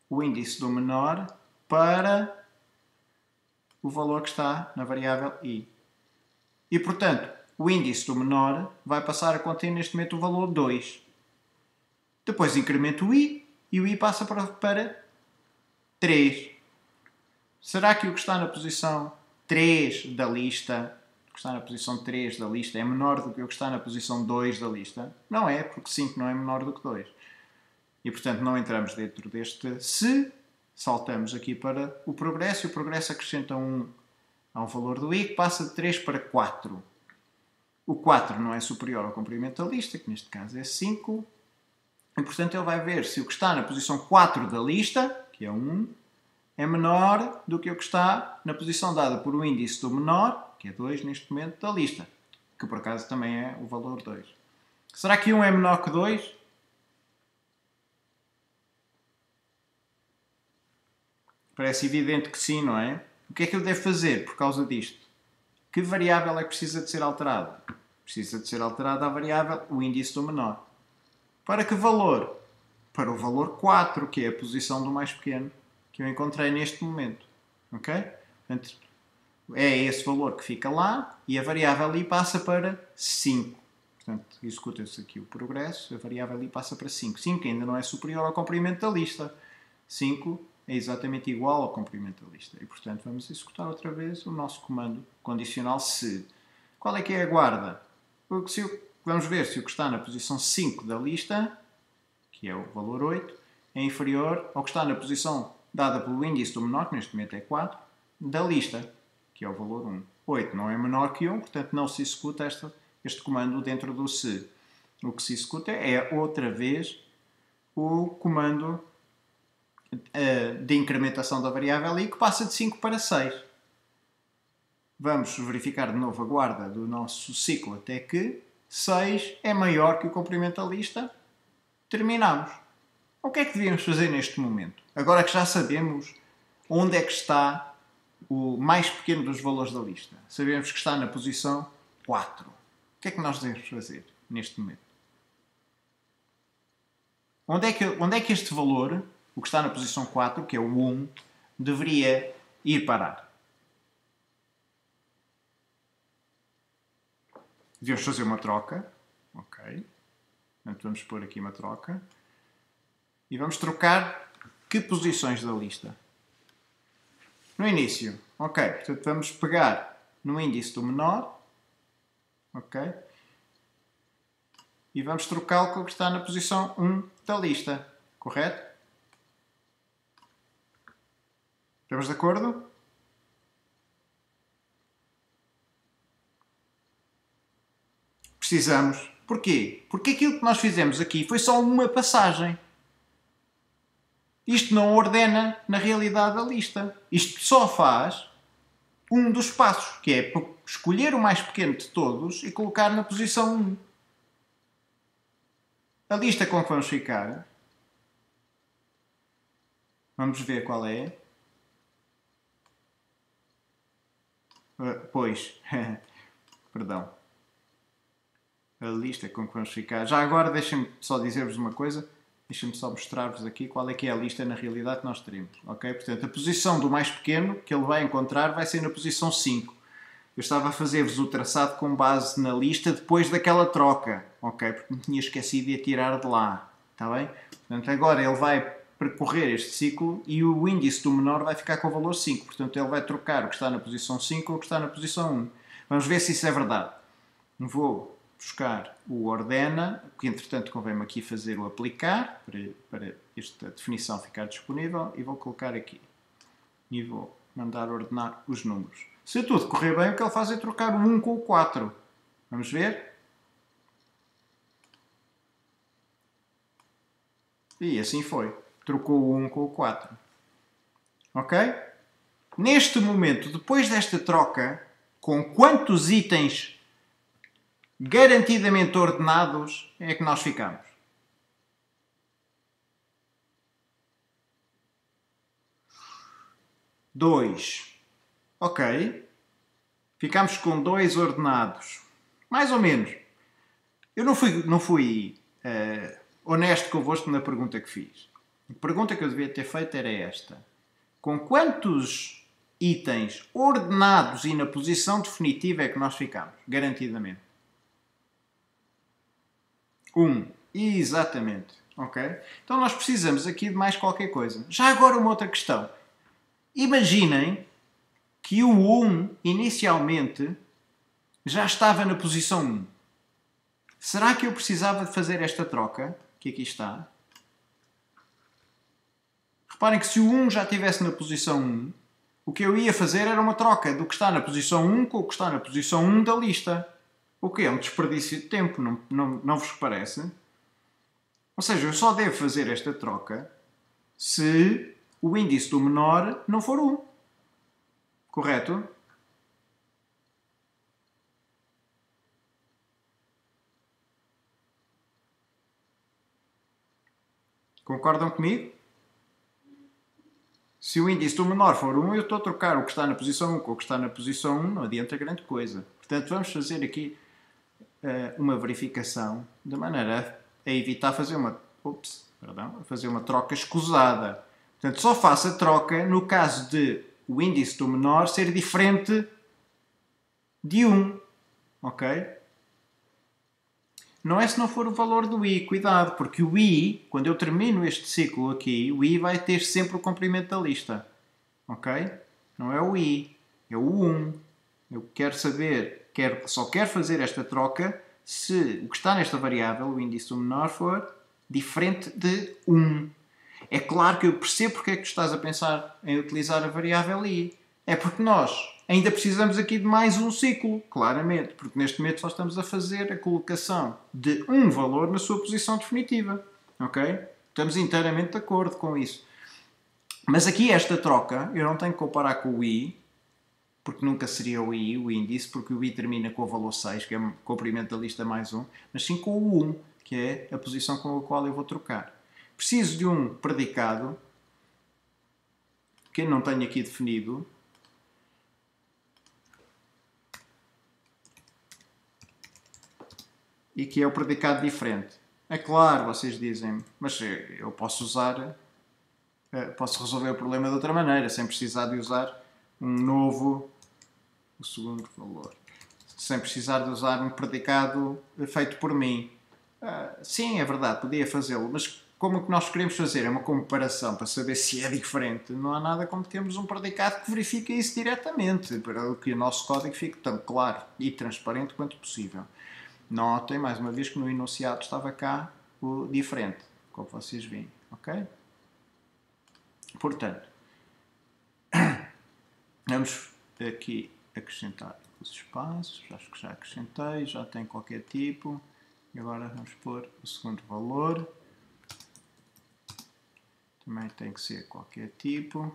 o índice do menor, para o valor que está na variável i. E, portanto, o índice do menor vai passar a conter neste momento o valor 2. Depois incremento o i e o i passa para 3. Será que o que está na posição 3 da lista, o que está na posição 3 da lista, é menor do que o que está na posição 2 da lista? Não é, porque 5 não é menor do que 2. E, portanto, não entramos dentro deste se. Saltamos aqui para o progresso, e o progresso acrescenta 1 ao valor do i, que passa de 3 para 4. O 4 não é superior ao comprimento da lista, que neste caso é 5. E, portanto, ele vai ver se o que está na posição 4 da lista, que é 1, é menor do que o que está na posição dada por o índice do menor, que é 2 neste momento, da lista, que por acaso também é o valor 2. Será que 1 é menor que 2? Parece evidente que sim, não é? O que é que eu devo fazer por causa disto? Que variável é que precisa de ser alterada? Precisa de ser alterada a variável, o índice do menor. Para que valor? Para o valor 4, que é a posição do mais pequeno, que eu encontrei neste momento. Ok? Portanto, é esse valor que fica lá e a variável i passa para 5. Portanto, executa-se aqui o progresso, a variável i passa para 5. 5 ainda não é superior ao comprimento da lista. 5 é exatamente igual ao comprimento da lista. E, portanto, vamos executar outra vez o nosso comando condicional se. Qual é que é a guarda? Vamos ver se o que está na posição 5 da lista, que é o valor 8, é inferior ao que está na posição dada pelo índice do menor, que neste momento é 4, da lista, que é o valor 1. 8 não é menor que 1, portanto não se executa este comando dentro do se. O que se executa é outra vez o comando de incrementação da variável i, que passa de 5 para 6. Vamos verificar de novo a guarda do nosso ciclo até que 6 é maior que o comprimento da lista. Terminamos. O que é que devíamos fazer neste momento? Agora que já sabemos onde é que está o mais pequeno dos valores da lista. Sabemos que está na posição 4. O que é que nós devemos fazer neste momento? Onde é que este valor, o que está na posição 4, que é o 1, deveria ir parar? Devíamos fazer uma troca. Ok. Portanto, vamos pôr aqui uma troca. E vamos trocar que posições da lista? No início. Ok. Portanto, vamos pegar no índice do menor. Ok. E vamos trocá-lo com o que está na posição 1 da lista. Correto? Estamos de acordo? Precisamos. Porquê? Porque aquilo que nós fizemos aqui foi só uma passagem. Isto não ordena, na realidade, a lista. Isto só faz um dos passos, que é escolher o mais pequeno de todos e colocar na posição 1. A lista com que vamos ficar, vamos ver qual é. Pois, perdão. A lista com que vamos ficar. Já agora deixem-me só dizer-vos uma coisa. Deixem-me só mostrar-vos aqui qual é que é a lista na realidade que nós teremos. Ok? Portanto, a posição do mais pequeno que ele vai encontrar vai ser na posição 5. Eu estava a fazer-vos o traçado com base na lista depois daquela troca. Ok? Porque me tinha esquecido de a tirar de lá. Está bem? Portanto, agora ele vai percorrer este ciclo e o índice do menor vai ficar com o valor 5. Portanto, ele vai trocar o que está na posição 5 com o que está na posição 1. Vamos ver se isso é verdade. Vou buscar o ordena, que entretanto convém-me aqui fazer o aplicar, para esta definição ficar disponível, e vou colocar aqui. E vou mandar ordenar os números. Se tudo correr bem, o que ele faz é trocar o 1 com o 4. Vamos ver? E assim foi. Trocou o 1 com o 4. Ok? Neste momento, depois desta troca, com quantos itens garantidamente ordenados é que nós ficamos? Dois. Ok. Ficamos com 2 ordenados. Mais ou menos. Eu não fui honesto convosco na pergunta que fiz. A pergunta que eu devia ter feito era esta. Com quantos itens ordenados e na posição definitiva é que nós ficamos? Garantidamente. 1. Exatamente. Ok? Então nós precisamos aqui de mais qualquer coisa. Já agora uma outra questão. Imaginem que o 1 inicialmente já estava na posição 1. Será que eu precisava de fazer esta troca? Que aqui está. Reparem que se o 1 já estivesse na posição 1, o que eu ia fazer era uma troca do que está na posição 1 com o que está na posição 1 da lista. O que é um desperdício de tempo, não vos parece? Ou seja, eu só devo fazer esta troca se o índice do menor não for 1. Correto? Concordam comigo? Se o índice do menor for 1, eu estou a trocar o que está na posição 1 com o que está na posição 1, não adianta grande coisa. Portanto, vamos fazer aqui uma verificação de maneira a evitar fazer fazer uma troca escusada. Portanto, só faço a troca no caso de o índice do menor ser diferente de 1. Ok? Não é se não for o valor do i, cuidado, porque o i, quando eu termino este ciclo aqui, o i vai ter sempre o comprimento da lista. Ok? Não é o i, é o 1. Eu quero saber, só quero fazer esta troca se o que está nesta variável, o índice do menor, for diferente de 1. É claro que eu percebo porque é que tu estás a pensar em utilizar a variável i. É porque nós ainda precisamos aqui de mais um ciclo, claramente, porque neste momento só estamos a fazer a colocação de um valor na sua posição definitiva. Ok? Estamos inteiramente de acordo com isso. Mas aqui esta troca, eu não tenho que comparar com o i, porque nunca seria o i, o índice, porque o i termina com o valor 6, que é o comprimento da lista mais 1, mas sim com o 1, que é a posição com a qual eu vou trocar. Preciso de um predicado, que eu não tenho aqui definido, e que é o predicado diferente. É claro, vocês dizem, mas eu posso resolver o problema de outra maneira, sem precisar de usar o segundo valor, sem precisar de usar um predicado feito por mim. Sim, é verdade, podia fazê-lo, mas como o que nós queremos fazer é uma comparação para saber se é diferente, não há nada como termos um predicado que verifique isso diretamente, para que o nosso código fique tão claro e transparente quanto possível. Notem, mais uma vez, que no enunciado estava cá o diferente, como vocês veem, ok? Portanto, vamos aqui acrescentar os espaços, acho que já acrescentei, já tem qualquer tipo, e agora vamos pôr o segundo valor, também tem que ser qualquer tipo,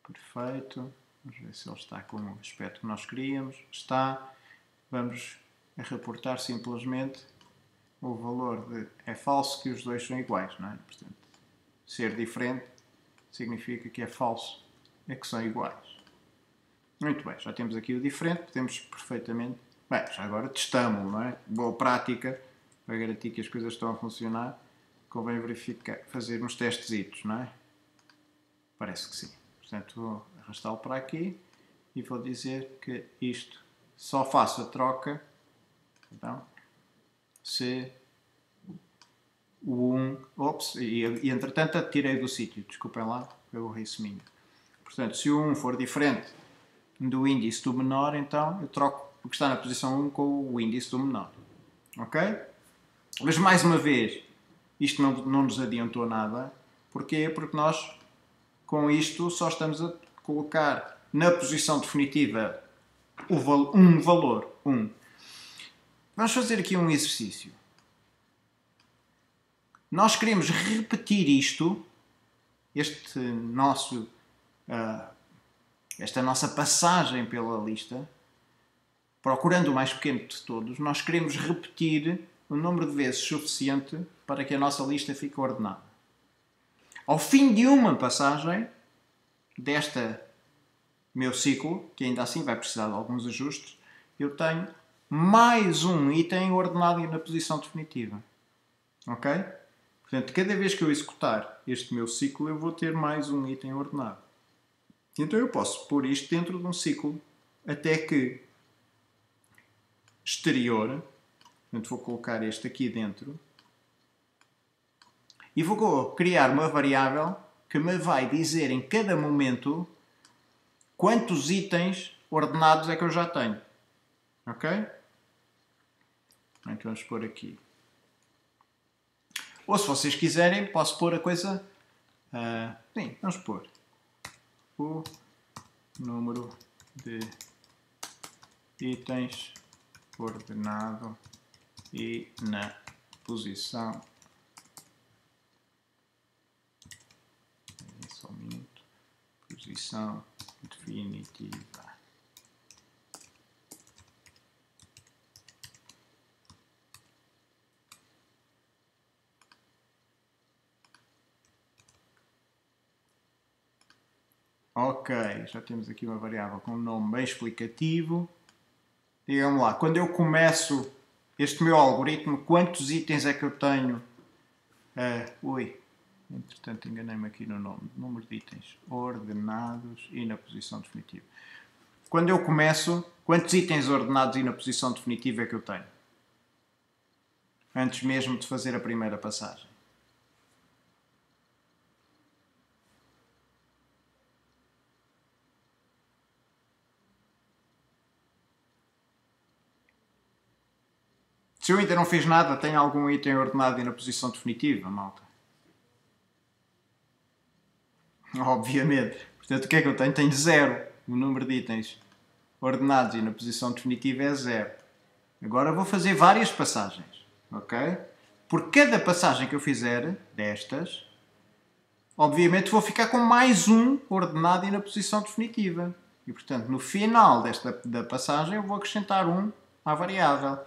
perfeito, vamos ver se ele está com o aspecto que nós queríamos, está, vamos a reportar simplesmente o valor de é falso que os dois são iguais, não é? Portanto, ser diferente significa que é falso, é que são iguais. Muito bem, já temos aqui o diferente, podemos perfeitamente... Bem, já agora testamos, não é? Boa prática, para garantir que as coisas estão a funcionar, convém verificar, fazer uns testezitos, não é? Parece que sim. Portanto, vou arrastá-lo para aqui e vou dizer que isto só faço a troca, então, se o 1... Ops, e entretanto tirei do sítio, desculpem lá, eu burrice minha. Portanto, se o 1 for diferente do índice do menor, então eu troco o que está na posição 1 com o índice do menor. Ok? Mas mais uma vez, isto não nos adiantou nada. Porquê? Porque nós, com isto, só estamos a colocar na posição definitiva um valor, 1. Vamos fazer aqui um exercício. Nós queremos repetir isto, esta nossa passagem pela lista, procurando o mais pequeno de todos, nós queremos repetir o número de vezes suficiente para que a nossa lista fique ordenada. Ao fim de uma passagem desta meu ciclo, que ainda assim vai precisar de alguns ajustes, eu tenho mais um item ordenado na posição definitiva. Ok? Portanto, cada vez que eu executar este meu ciclo, eu vou ter mais um item ordenado. Então eu posso pôr isto dentro de um ciclo até que exterior, portanto vou colocar este aqui dentro, e vou criar uma variável que me vai dizer em cada momento quantos itens ordenados é que eu já tenho. Ok? Então vamos pôr aqui. Ou se vocês quiserem, posso pôr a coisa... sim, vamos pôr o número de itens ordenado e na posição... Só um minuto. Posição definitiva. Ok, já temos aqui uma variável com um nome bem explicativo. Digamos lá, quando eu começo este meu algoritmo, quantos itens é que eu tenho? Entretanto enganei-me aqui no nome. Número de itens ordenados e na posição definitiva. Quando eu começo, quantos itens ordenados e na posição definitiva é que eu tenho? Antes mesmo de fazer a primeira passagem. Se eu ainda não fiz nada, tenho algum item ordenado e na posição definitiva, malta? Obviamente. Portanto, o que é que eu tenho? Tenho 0. O número de itens ordenados e na posição definitiva é 0. Agora vou fazer várias passagens. Ok? Por cada passagem que eu fizer destas, obviamente vou ficar com mais um ordenado e na posição definitiva. E, portanto, no final da passagem eu vou acrescentar 1 à variável.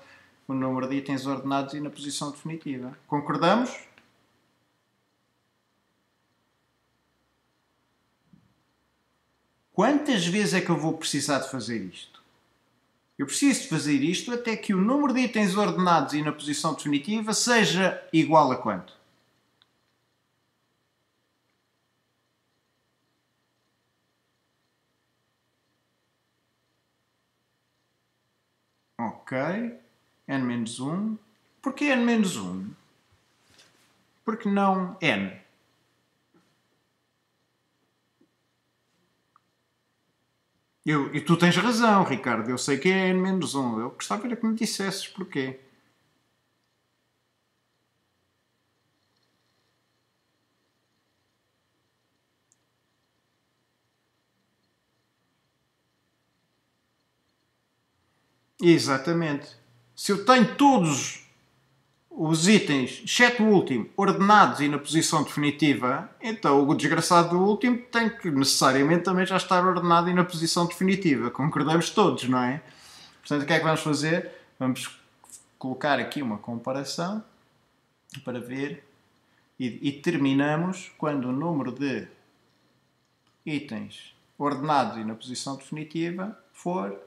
O número de itens ordenados e na posição definitiva. Concordamos? Quantas vezes é que eu vou precisar de fazer isto? Eu preciso de fazer isto até que o número de itens ordenados e na posição definitiva seja igual a quanto? Ok. N-1. Porquê N-1? Porque não N? E tu tens razão, Ricardo. Eu sei que é N-1. Eu gostava era que me dissesses porquê. Exatamente. Se eu tenho todos os itens, exceto o último, ordenados e na posição definitiva, então o desgraçado do último tem que necessariamente também já estar ordenado e na posição definitiva. Concordamos todos, não é? Portanto, o que é que vamos fazer? Vamos colocar aqui uma comparação para ver e terminamos quando o número de itens ordenados e na posição definitiva for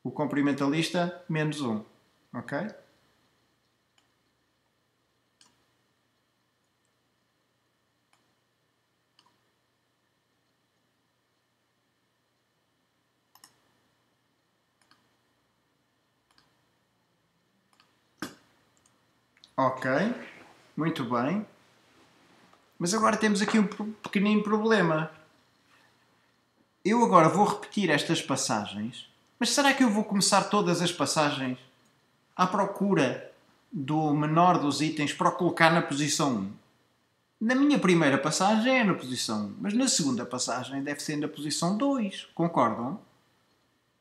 o comprimento da lista menos 1. Ok? Ok, muito bem. Mas agora temos aqui um pequenino problema. Eu agora vou repetir estas passagens, mas será que eu vou começar todas as passagens à procura do menor dos itens para o colocar na posição 1. Na minha primeira passagem é na posição 1, mas na segunda passagem deve ser na posição 2. Concordam?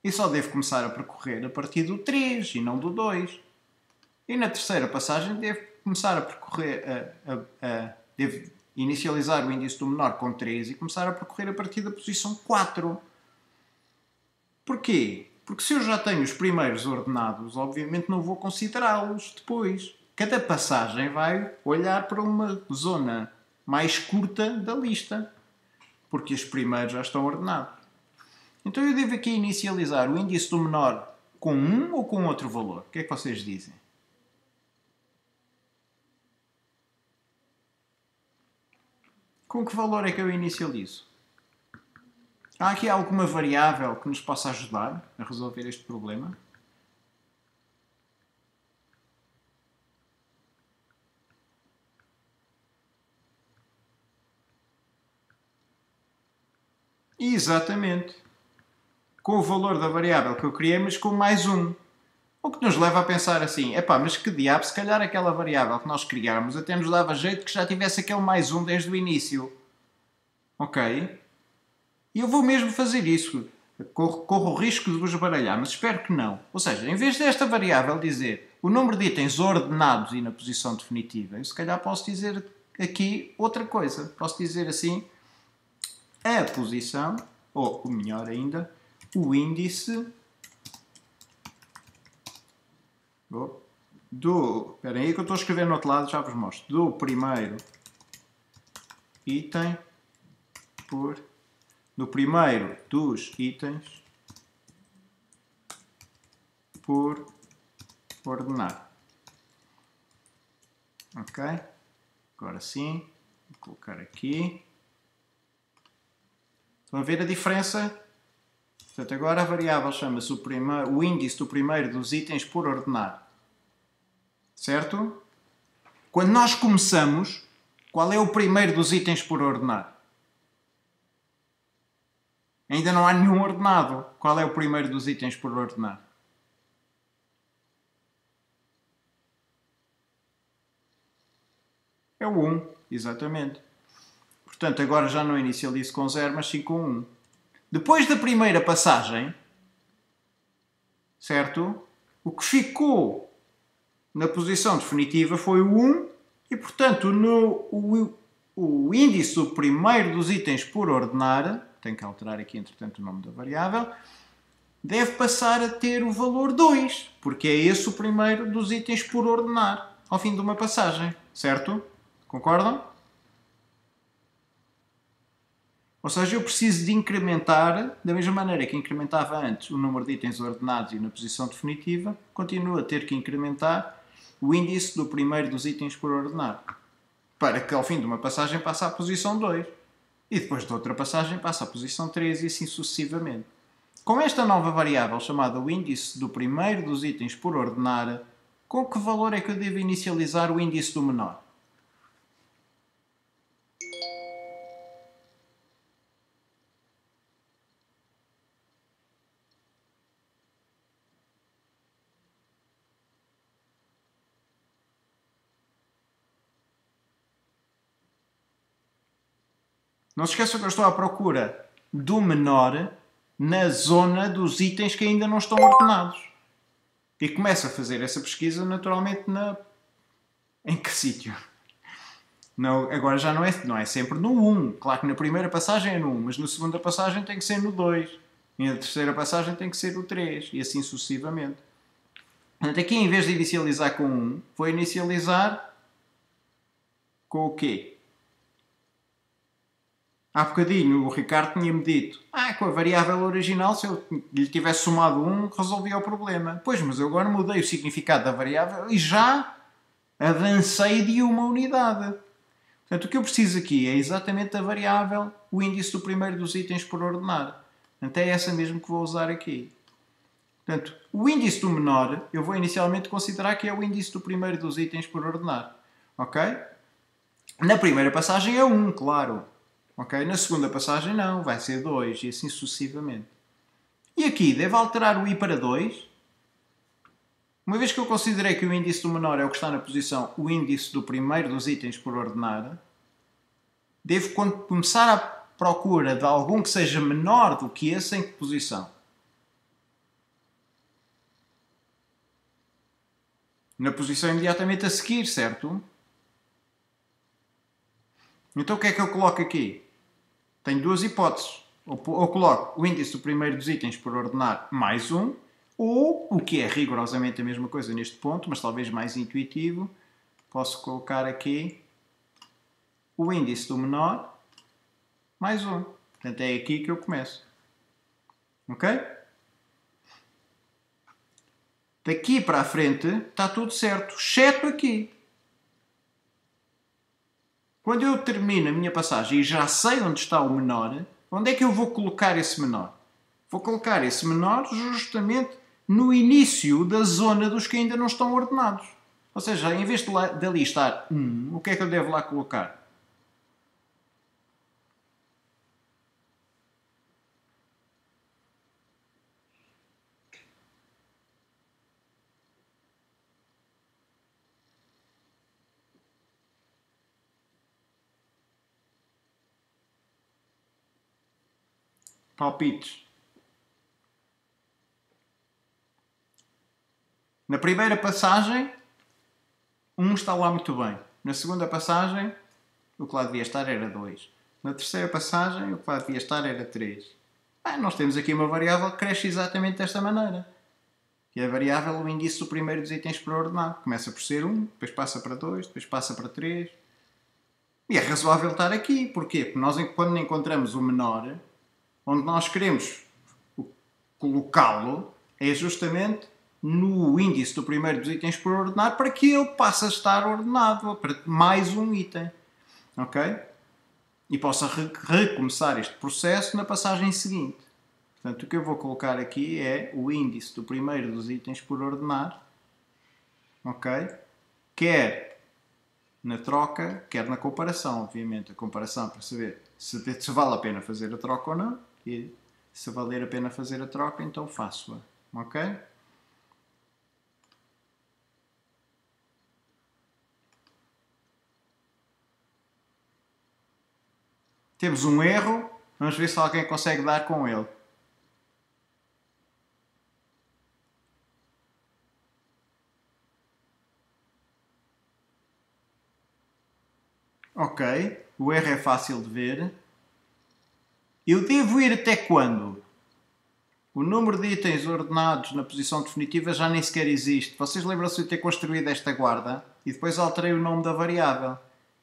E só devo começar a percorrer a partir do 3 e não do 2. E na terceira passagem devo começar a percorrer, devo inicializar o índice do menor com 3 e começar a percorrer a partir da posição 4. Porquê? Porque se eu já tenho os primeiros ordenados, obviamente não vou considerá-los depois. Cada passagem vai olhar para uma zona mais curta da lista, porque os primeiros já estão ordenados. Então eu devo aqui inicializar o índice do menor com 1 ou com outro valor? O que é que vocês dizem? Com que valor é que eu inicializo? Há aqui alguma variável que nos possa ajudar a resolver este problema? Exatamente. Com o valor da variável que eu criei, mas com mais 1. O que nos leva a pensar assim, epá, mas que diabo, se calhar aquela variável que nós criámos até nos dava jeito que já tivesse aquele mais 1 desde o início. Ok? E eu vou mesmo fazer isso. Corro o risco de vos baralhar, mas espero que não. Ou seja, em vez desta variável dizer o número de itens ordenados e na posição definitiva, eu se calhar posso dizer aqui outra coisa. Posso dizer assim, a posição, ou o melhor ainda, o índice do... Espera aí que eu estou a escrever no outro lado, já vos mostro. Do primeiro item por... Do primeiro dos itens por ordenar. Ok? Agora sim, vou colocar aqui. Estão a ver a diferença? Portanto, agora a variável chama-se o índice do primeiro dos itens por ordenar. Certo? Quando nós começamos, qual é o primeiro dos itens por ordenar? Ainda não há nenhum ordenado. Qual é o primeiro dos itens por ordenar? É o 1, exatamente. Portanto, agora já não inicializo com 0, mas sim com 1. Depois da primeira passagem, certo? O que ficou na posição definitiva foi o 1 e, portanto, o índice do primeiro dos itens por ordenar, tenho que alterar aqui, entretanto, o nome da variável, deve passar a ter o valor 2, porque é esse o primeiro dos itens por ordenar ao fim de uma passagem, certo? Concordam? Ou seja, eu preciso de incrementar, da mesma maneira que incrementava antes o número de itens ordenados e na posição definitiva, continuo a ter que incrementar o índice do primeiro dos itens por ordenar, para que ao fim de uma passagem passe à posição 2. E depois de outra passagem passa à posição 3 e assim sucessivamente. Com esta nova variável chamada o índice do primeiro dos itens por ordenar, com que valor é que eu devo inicializar o índice do menor? Não se esqueçam que eu estou à procura do menor na zona dos itens que ainda não estão ordenados. E começo a fazer essa pesquisa naturalmente em que sítio? Não, agora já não é sempre no 1. Claro que na primeira passagem é no 1, mas na segunda passagem tem que ser no 2. E na terceira passagem tem que ser no 3. E assim sucessivamente. Portanto, aqui em vez de inicializar com 1, vou inicializar com o quê? Há bocadinho o Ricardo tinha-me dito com a variável original, se eu lhe tivesse somado 1, resolvia o problema. Pois, mas eu agora mudei o significado da variável e já avancei de uma unidade. Portanto, o que eu preciso aqui é exatamente a variável, o índice do primeiro dos itens por ordenar. Portanto, é essa mesmo que vou usar aqui. Portanto, o índice do menor, eu vou inicialmente considerar que é o índice do primeiro dos itens por ordenar. Ok? Na primeira passagem é 1, claro. Ok? Na segunda passagem não, vai ser 2 e assim sucessivamente. E aqui, devo alterar o i para 2? Uma vez que eu considerei que o índice do menor é o que está na posição, o índice do primeiro dos itens por ordenar, devo começar a procura de algum que seja menor do que esse em que posição? Na posição imediatamente a seguir, certo? Então o que é que eu coloco aqui? Tenho duas hipóteses. Ou coloco o índice do primeiro dos itens por ordenar mais um, ou, o que é rigorosamente a mesma coisa neste ponto, mas talvez mais intuitivo, posso colocar aqui o índice do menor mais um. Portanto, é aqui que eu começo. Ok? Daqui para a frente está tudo certo, exceto aqui. Quando eu termino a minha passagem e já sei onde está o menor, onde é que eu vou colocar esse menor? Vou colocar esse menor justamente no início da zona dos que ainda não estão ordenados. Ou seja, em vez de ali estar 1, o que é que eu devo lá colocar? Palpites. Na primeira passagem, 1 está lá muito bem. Na segunda passagem, o que lá devia estar era 2. Na terceira passagem, o que lá devia estar era 3. Nós temos aqui uma variável que cresce exatamente desta maneira. Que é a variável o índice do primeiro dos itens por ordenar. Começa por ser 1, depois passa para 2, depois passa para 3. E é razoável estar aqui. Porquê? Porque nós, quando encontramos o menor, onde nós queremos colocá-lo é justamente no índice do primeiro dos itens por ordenar para que ele passe a estar ordenado para mais um item. Ok? E possa recomeçar este processo na passagem seguinte. Portanto, o que eu vou colocar aqui é o índice do primeiro dos itens por ordenar. Ok? Quer na troca, quer na comparação, obviamente. A comparação para saber se vale a pena fazer a troca ou não. E se valer a pena fazer a troca, então faço-a. Ok? Temos um erro. Vamos ver se alguém consegue dar com ele. Ok. O erro é fácil de ver. Eu devo ir até quando? O número de itens ordenados na posição definitiva já nem sequer existe. Vocês lembram-se de ter construído esta guarda e depois alterei o nome da variável.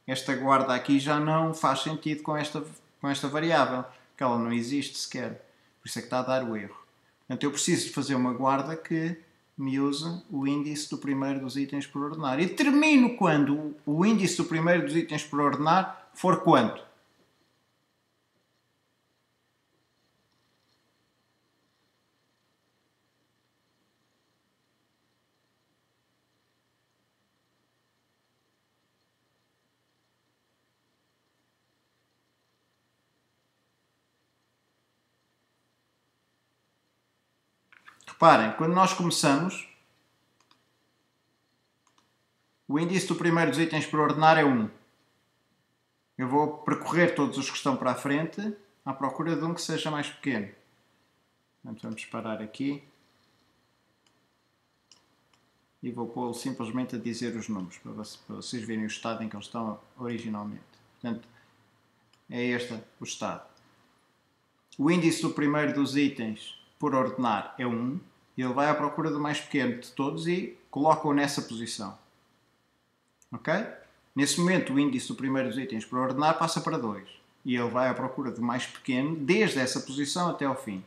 Esta guarda aqui já não faz sentido com esta variável, porque ela não existe sequer. Por isso é que está a dar o erro. Portanto, eu preciso de fazer uma guarda que me use o índice do primeiro dos itens por ordenar. E termino quando o índice do primeiro dos itens por ordenar for quanto? Reparem, quando nós começamos, o índice do primeiro dos itens por ordenar é 1. Eu vou percorrer todos os que estão para a frente à procura de um que seja mais pequeno. Portanto, vamos parar aqui e vou pô-lo simplesmente a dizer os números para vocês verem o estado em que eles estão originalmente. Portanto, é este o estado. O índice do primeiro dos itens por ordenar é 1. Ele vai à procura do mais pequeno de todos e coloca-o nessa posição. Ok? Nesse momento, o índice do primeiro dos itens por ordenar passa para 2. E ele vai à procura do mais pequeno desde essa posição até ao fim.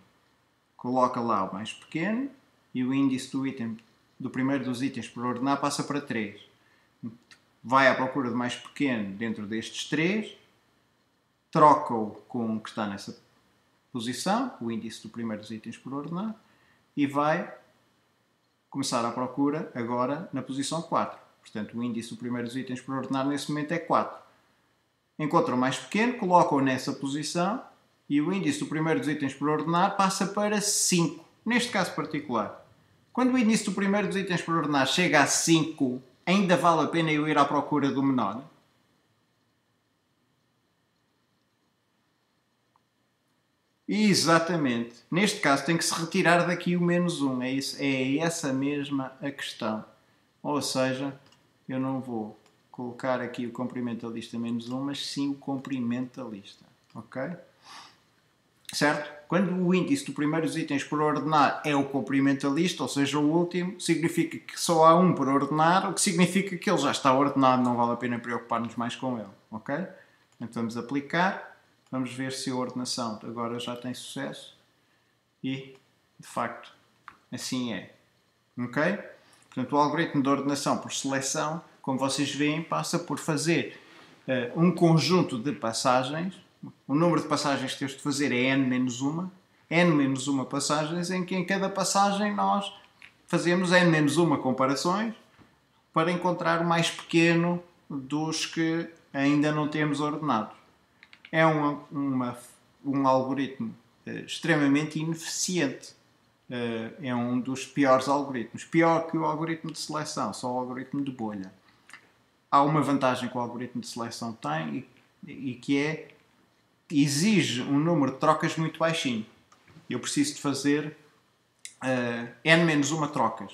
Coloca lá o mais pequeno e o índice do primeiro dos itens por ordenar passa para 3. Vai à procura do mais pequeno dentro destes 3, troca-o com o que está nessa posição, o índice do primeiro dos itens por ordenar, e vai começar a procura agora na posição 4. Portanto, o índice do primeiro dos itens por ordenar nesse momento é 4. Encontra o mais pequeno, coloca-o nessa posição e o índice do primeiro dos itens por ordenar passa para 5. Neste caso particular. Quando o índice do primeiro dos itens por ordenar chega a 5, ainda vale a pena eu ir à procura do menor? Exatamente. Neste caso tem que se retirar daqui o menos 1. É essa mesma a questão. Ou seja, eu não vou colocar aqui o comprimento da lista menos 1, mas sim o comprimento da lista. Ok? Certo? Quando o índice dos primeiros itens por ordenar é o comprimento da lista, ou seja, o último, significa que só há um por ordenar, o que significa que ele já está ordenado, não vale a pena preocupar-nos mais com ele. Ok? Então vamos aplicar, vamos ver se a ordenação agora já tem sucesso e, de facto, assim é. Ok? Portanto, o algoritmo de ordenação por seleção, como vocês veem, passa por fazer um conjunto de passagens. O número de passagens que temos de fazer é n-1. n-1 passagens em que em cada passagem nós fazemos n-1 comparações para encontrar o mais pequeno dos que ainda não temos ordenados. É um algoritmo extremamente ineficiente. É um dos piores algoritmos. Pior que o algoritmo de seleção, só o algoritmo de bolha. Há uma vantagem que o algoritmo de seleção tem e que é exige um número de trocas muito baixinho. Eu preciso de fazer n-1 trocas,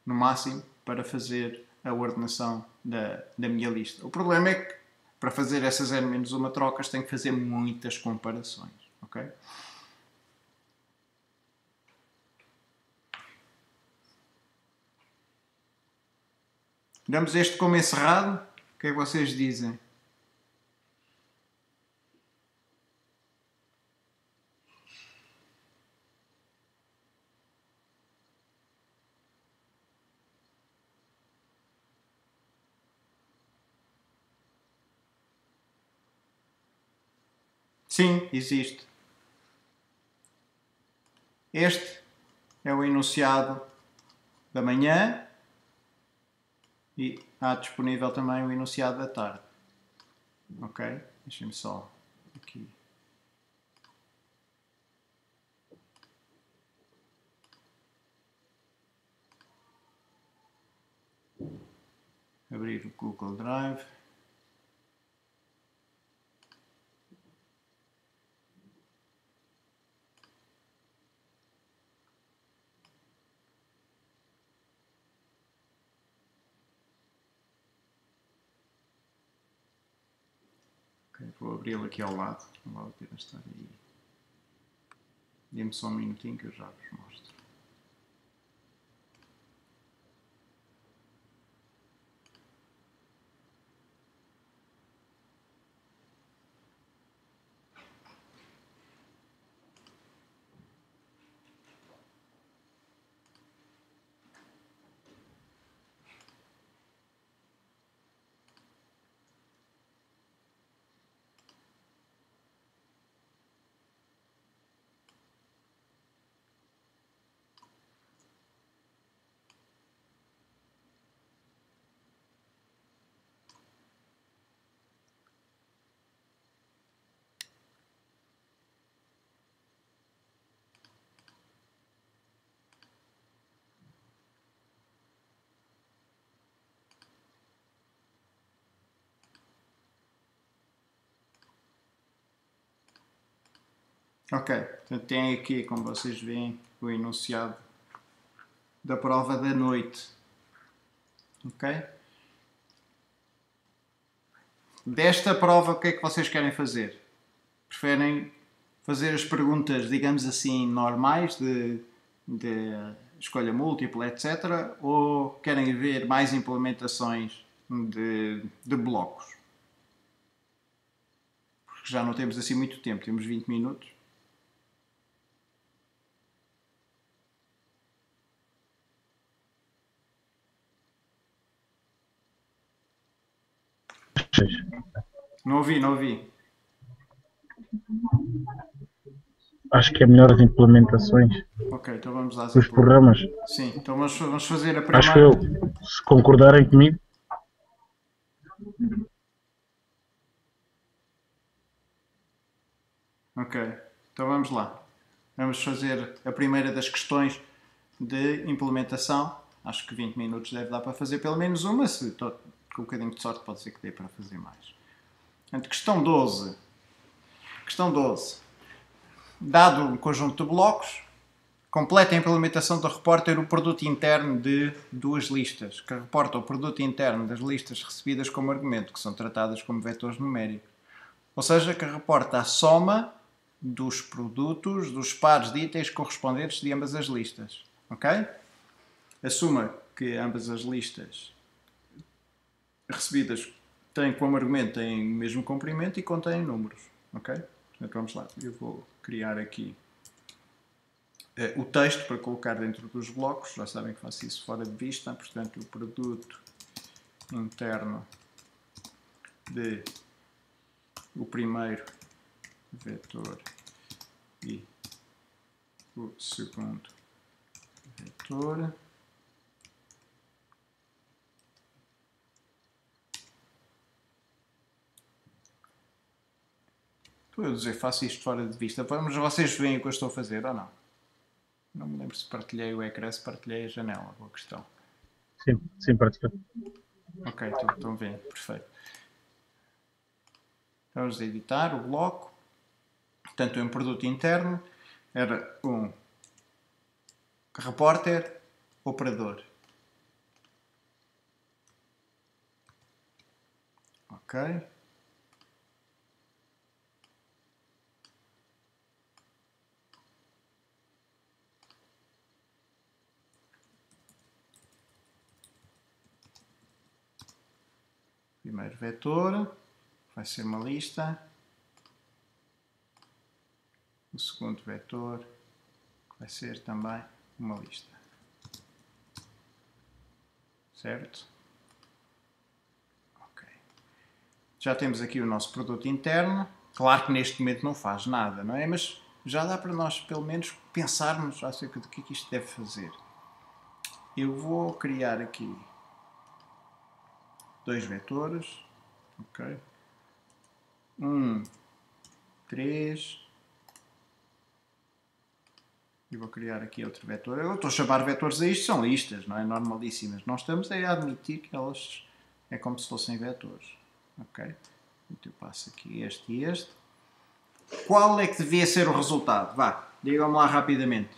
no máximo, para fazer a ordenação da minha lista. O problema é que para fazer essas n-1 trocas tenho que fazer muitas comparações. Ok? Damos este como encerrado? O que é que vocês dizem? Sim, existe. Este é o enunciado da manhã e há disponível também o enunciado da tarde. Ok? Deixem-me só aqui. Abrir o Google Drive. Okay, vou abri-lo aqui ao lado, não vale a pena estar aí. Dê-me só um minutinho que eu já vos mostro. Ok, portanto tem aqui, como vocês veem, o enunciado da prova da noite. Ok? Desta prova, o que é que vocês querem fazer? Preferem fazer as perguntas, digamos assim, normais de escolha múltipla, etc. Ou querem ver mais implementações de blocos? Porque já não temos assim muito tempo, temos 20 minutos. Não ouvi, não ouvi. Acho que é melhor as implementações Ok, então vamos às dos programas. Sim, então vamos fazer a Acho primeira. eu, se concordarem comigo. Ok, então vamos lá. Vamos fazer a primeira das questões de implementação. Acho que 20 minutos deve dar para fazer pelo menos uma, se com um bocadinho de sorte pode ser que dê para fazer mais. Portanto, questão 12. Questão 12. Dado um conjunto de blocos, completa a implementação do repórter o produto interno de duas listas, que reporta o produto interno das listas recebidas como argumento, que são tratadas como vetores numéricos. Ou seja, que reporta a soma dos produtos dos pares de itens correspondentes de ambas as listas. Ok? Assuma que ambas as listas recebidas têm como argumento têm o mesmo comprimento e contêm números. Ok? Portanto, vamos lá. Eu vou criar aqui o texto para colocar dentro dos blocos. Já sabem que faço isso fora de vista. Portanto, o produto interno de o primeiro vetor e o segundo vetor. Estou a dizer, faço isto fora de vista. Mas vocês veem o que eu estou a fazer ou não? Não me lembro se partilhei o ecrã, se partilhei a janela. Boa questão. Sim, partilhou. Ok, estão vendo. Perfeito. Vamos editar o bloco. Portanto, um produto interno era um repórter operador. Ok. Primeiro vetor vai ser uma lista. O segundo vetor vai ser também uma lista. Certo? Ok. Já temos aqui o nosso produto interno. Claro que neste momento não faz nada, não é? Mas já dá para nós, pelo menos, pensarmos acerca do que é que isto deve fazer. Eu vou criar aqui dois vetores. Ok. 3. E vou criar aqui outro vetor. Eu estou a chamar vetores a isto, são listas, não é? Normalíssimas. Nós estamos a admitir que elas é como se fossem vetores. Ok? Então eu passo aqui este e este. Qual é que devia ser o resultado? Vá, digam-me lá rapidamente.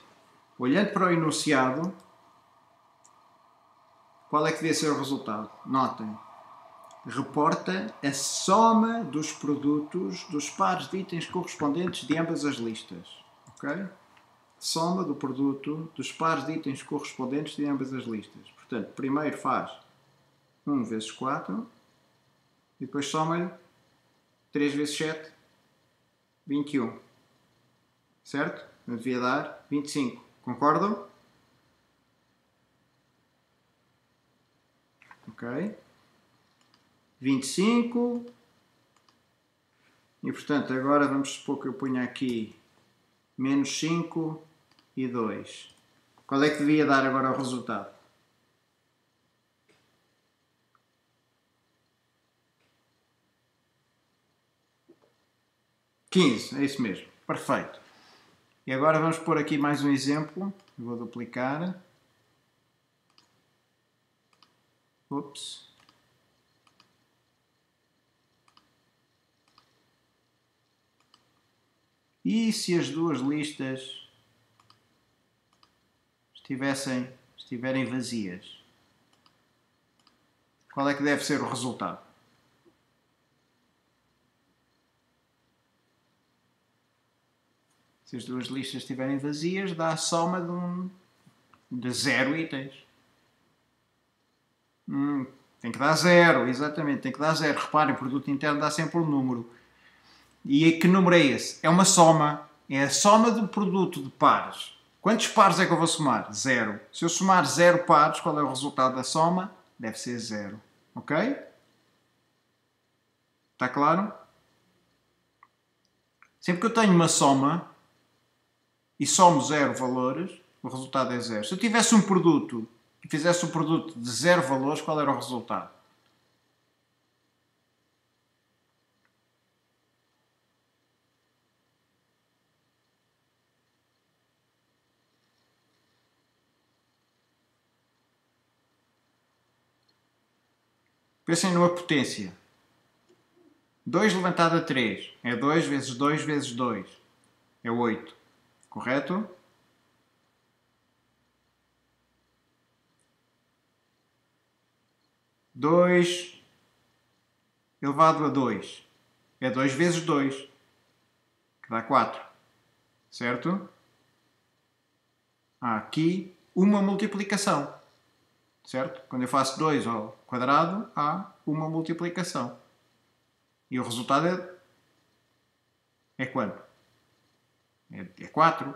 Olhando para o enunciado, qual é que devia ser o resultado? Notem. Reporta a soma dos produtos dos pares de itens correspondentes de ambas as listas. Ok? Soma do produto dos pares de itens correspondentes de ambas as listas. Portanto, primeiro faz 1 vezes 4 e depois soma-lhe 3 vezes 7, 21. Certo? Eu devia dar 25. Concordam? Ok. 25. E portanto, agora vamos supor que eu ponha aqui menos 5 e 2. Qual é que devia dar agora o resultado? É isso mesmo. Perfeito. E agora vamos pôr aqui mais um exemplo. Eu vou duplicar. Ups. E se as duas listas estiverem vazias? Qual é que deve ser o resultado? Se as duas listas estiverem vazias, dá a soma de 0 itens. Tem que dar 0, exatamente, tem que dar 0. Reparem, o produto interno dá sempre um número. E que número é esse? É uma soma. É a soma do produto de pares. Quantos pares é que eu vou somar? 0. Se eu somar 0 pares, qual é o resultado da soma? Deve ser 0. Ok? Está claro? Sempre que eu tenho uma soma e somo 0 valores, o resultado é 0. Se eu tivesse um produto e fizesse um produto de 0 valores, qual era o resultado? Pensem numa potência. 2 elevado a 3 é 2 vezes 2 vezes 2. É 8. Correto? Dois elevado a 2 é 2 vezes 2, que dá 4. Certo? Há aqui uma multiplicação. Certo? Quando eu faço 2 ao quadrado, há uma multiplicação. E o resultado é quanto? É 4.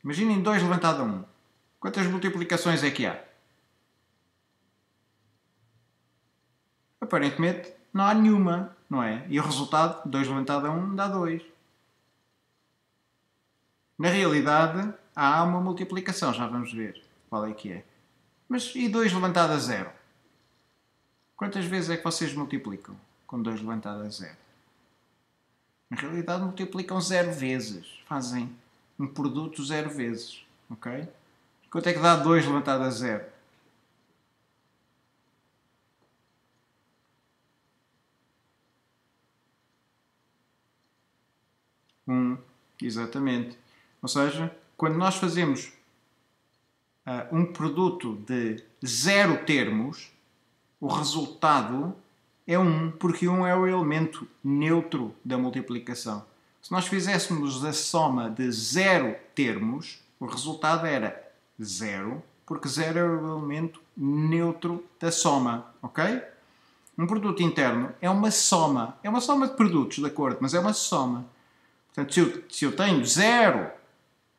Imaginem 2 levantado a 1. Quantas multiplicações é que há? Aparentemente não há nenhuma, não é? E o resultado, 2 levantado a 1, dá 2. Na realidade, há uma multiplicação, já vamos ver qual é que é. Mas e 2 levantado a 0? Quantas vezes é que vocês multiplicam com 2 levantado a 0? Na realidade multiplicam 0 vezes. Fazem um produto 0 vezes. Ok? Quanto é que dá 2 levantado a 0? 1. Exatamente. Ou seja, quando nós fazemos um produto de 0 termos, o resultado é 1, porque 1 é o elemento neutro da multiplicação. Se nós fizéssemos a soma de 0 termos, o resultado era 0, porque 0 é o elemento neutro da soma, ok? Um produto interno é uma soma. É uma soma de produtos, de acordo, mas é uma soma. Portanto, se eu tenho 0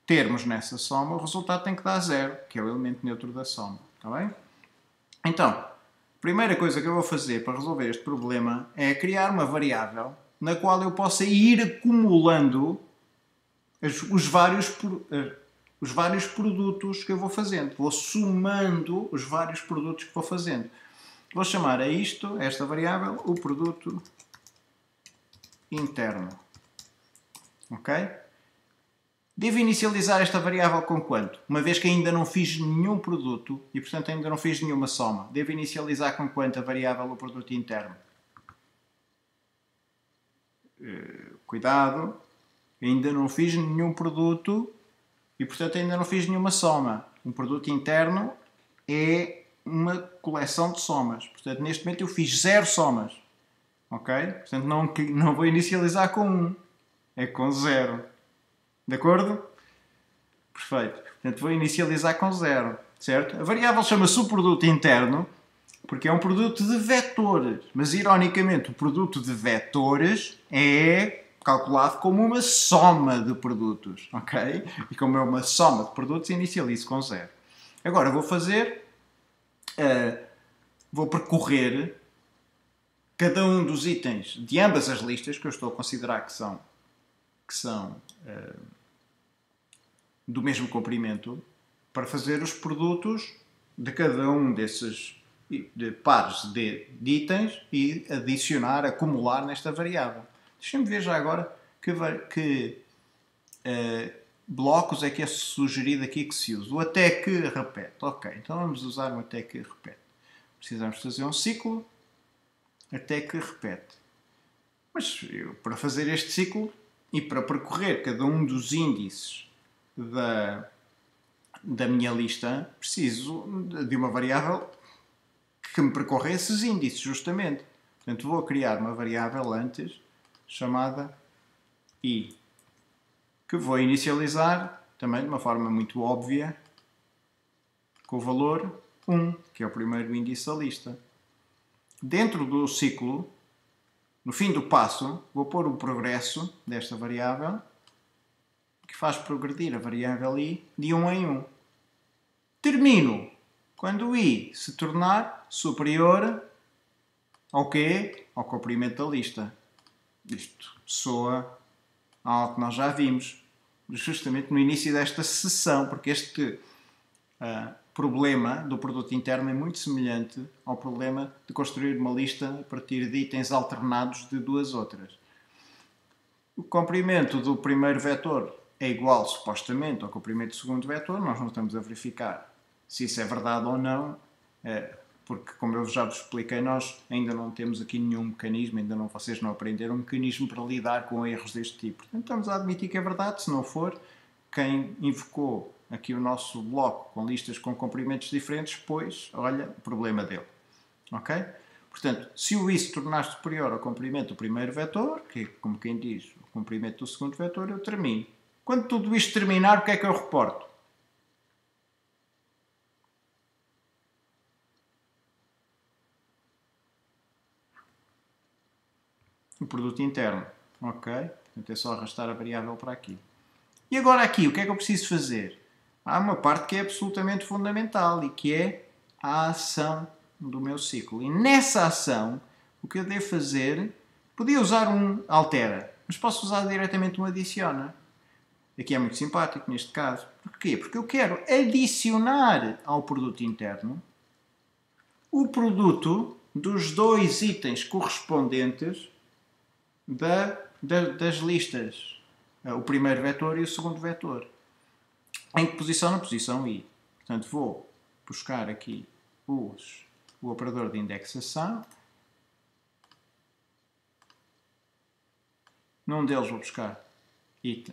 termos nessa soma, o resultado tem que dar 0, que é o elemento neutro da soma. Está bem? Então, a primeira coisa que eu vou fazer para resolver este problema é criar uma variável na qual eu possa ir acumulando os vários produtos que eu vou fazendo. Vou somando os vários produtos que vou fazendo. Vou chamar a isto, a esta variável, o produto interno. Ok? Devo inicializar esta variável com quanto? Uma vez que ainda não fiz nenhum produto e, portanto, ainda não fiz nenhuma soma. Devo inicializar com quanto a variável o produto interno? Cuidado, ainda não fiz nenhum produto e, portanto, ainda não fiz nenhuma soma. Um produto interno é uma coleção de somas. Portanto, neste momento eu fiz 0 somas. Ok? Portanto, não vou inicializar com 1. É com 0. De acordo? Perfeito. Portanto, vou inicializar com 0. Certo? A variável chama-se o produto interno porque é um produto de vetores. Mas, ironicamente, o produto de vetores é calculado como uma soma de produtos. Ok? E como é uma soma de produtos, inicializo com 0. Agora, vou percorrer cada um dos itens de ambas as listas que eu estou a considerar que são do mesmo comprimento para fazer os produtos de cada um desses de pares de itens e adicionar, acumular nesta variável. Deixem-me ver já agora que blocos é que é sugerido aqui que se use. O até que repete. Ok, então vamos usar o até que repete. Precisamos fazer um ciclo até que repete. Mas para fazer este ciclo e para percorrer cada um dos índices da minha lista, preciso de uma variável que me percorra esses índices, justamente. Portanto, vou criar uma variável antes, chamada i, que vou inicializar, também de uma forma muito óbvia, com o valor 1, que é o primeiro índice da lista. Dentro do ciclo, no fim do passo, vou pôr o progresso desta variável, que faz progredir a variável i de 1 em 1. Termino quando o i se tornar superior ao quê? Ao comprimento da lista. Isto soa ao que nós já vimos, justamente no início desta sessão, porque este problema do produto interno é muito semelhante ao problema de construir uma lista a partir de itens alternados de duas outras. O comprimento do primeiro vetor é igual, supostamente, ao comprimento do segundo vetor. Nós não estamos a verificar se isso é verdade ou não. porque como eu já vos expliquei, nós ainda não temos aqui nenhum mecanismo, vocês não aprenderam um mecanismo para lidar com erros deste tipo. Portanto, estamos a admitir que é verdade. Se não for, quem invocou aqui o nosso bloco com listas com comprimentos diferentes, pois, olha, problema dele. Ok? Portanto, se o i se tornar superior ao comprimento do primeiro vetor, que é, como quem diz, o comprimento do segundo vetor, eu termino. Quando tudo isto terminar, o que é que eu reporto? O produto interno. Ok? Portanto, é só arrastar a variável para aqui. E agora aqui, o que é que eu preciso fazer? Há uma parte que é absolutamente fundamental e que é a ação do meu ciclo. E nessa ação, o que eu devo fazer, podia usar um altera, mas posso usar diretamente um adiciona. Aqui é muito simpático neste caso. Porquê? Porque eu quero adicionar ao produto interno o produto dos dois itens correspondentes das listas. O primeiro vetor e o segundo vetor. Em que posição? Na posição i. Portanto, vou buscar aqui o operador de indexação. Num deles vou buscar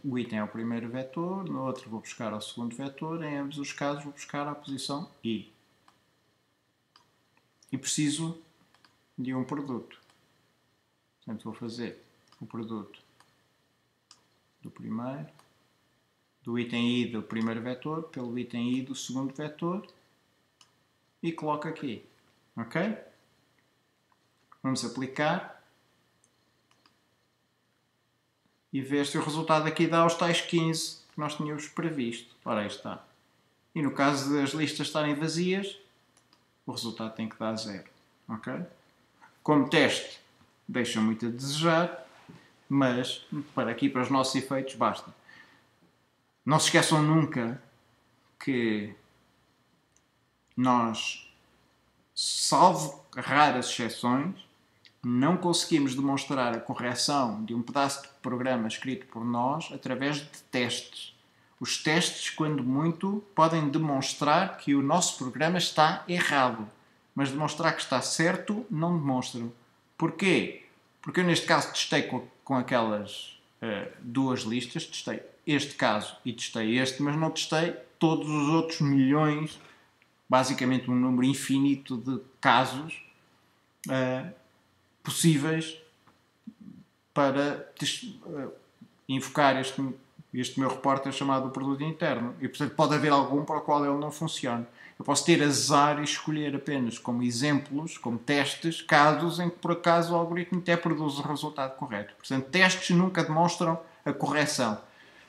o item ao primeiro vetor, no outro vou buscar ao segundo vetor, em ambos os casos vou buscar a posição i. E preciso de um produto. Portanto, vou fazer o produto do item i do primeiro vetor pelo item i do segundo vetor e coloco aqui. Ok? Vamos aplicar. E ver se o resultado aqui dá os tais 15 que nós tínhamos previsto. Ora, aí está. E no caso das listas estarem vazias, o resultado tem que dar 0. Ok? Como teste, deixa muito a desejar, mas para os nossos efeitos basta. Não se esqueçam nunca que nós, salvo raras exceções, não conseguimos demonstrar a correção de um pedaço de programa escrito por nós através de testes. Os testes, quando muito, podem demonstrar que o nosso programa está errado, mas demonstrar que está certo não demonstram. Porquê? Porque eu neste caso testei com aquelas duas listas, testei este caso e testei este, mas não testei todos os outros milhões, basicamente um número infinito de casos possíveis para invocar este meu repórter chamado produto interno. E, portanto, pode haver algum para o qual ele não funcione. Eu posso ter azar e escolher apenas como exemplos, como testes, casos em que, por acaso, o algoritmo até produz o resultado correto. Portanto, testes nunca demonstram a correção.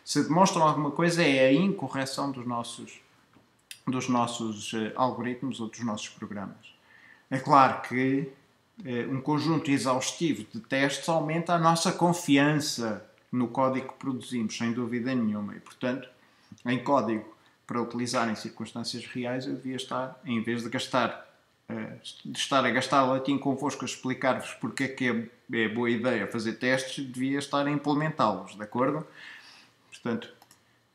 Se demonstram alguma coisa, é a incorreção dos nossos algoritmos ou dos nossos programas. É claro que um conjunto exaustivo de testes aumenta a nossa confiança no código que produzimos, sem dúvida nenhuma. E, portanto, em código para utilizar em circunstâncias reais, eu devia estar, em vez de estar a gastar latim convosco a explicar-vos porque é que é boa ideia fazer testes, devia estar a implementá-los, de acordo? Portanto,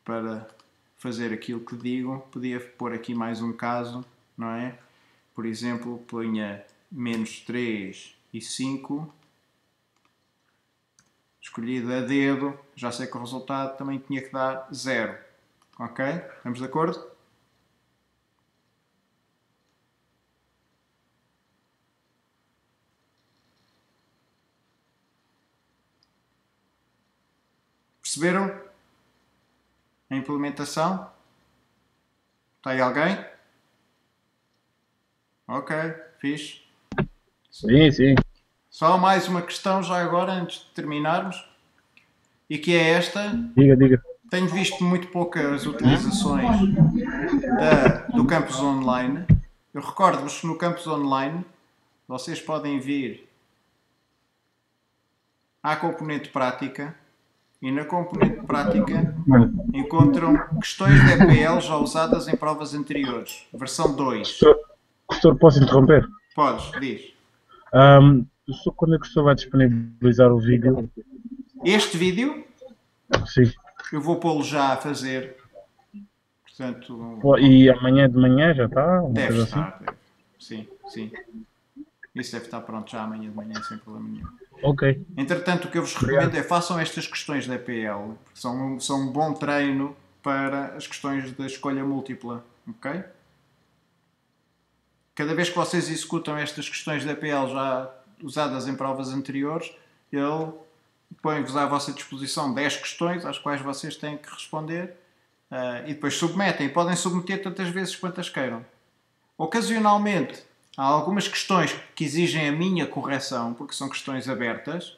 para fazer aquilo que digo, podia pôr aqui mais um caso, não é? Por exemplo, ponha -3 e 5, escolhido a dedo, já sei que o resultado também tinha que dar 0. Ok? Estamos de acordo? Perceberam a implementação? Está aí alguém? Ok, fixe. Sim, sim. Só mais uma questão já agora, antes de terminarmos, e que é esta. Diga, diga. Tenho visto muito poucas utilizações do campus online. Eu recordo-vos que no campus online vocês podem vir à componente prática e na componente prática encontram questões de EPL já usadas em provas anteriores. Versão 2. Professor, posso interromper? Podes, diz. Quando é que o senhor vai disponibilizar o vídeo? Este vídeo Sim. eu vou pô-lo já a fazer. Portanto, E amanhã de manhã já está? deve estar. Deve. Sim, Sim. Isso deve estar pronto já amanhã de manhã, sem problema nenhum. Ok. Entretanto, o que eu vos recomendo é façam estas questões da EPL, porque são um bom treino para as questões da escolha múltipla, ok? Cada vez que vocês executam estas questões da EPL já usadas em provas anteriores, ele põe-vos à vossa disposição 10 questões às quais vocês têm que responder e depois submetem. E podem submeter tantas vezes quantas queiram. Ocasionalmente, há algumas questões que exigem a minha correção, porque são questões abertas,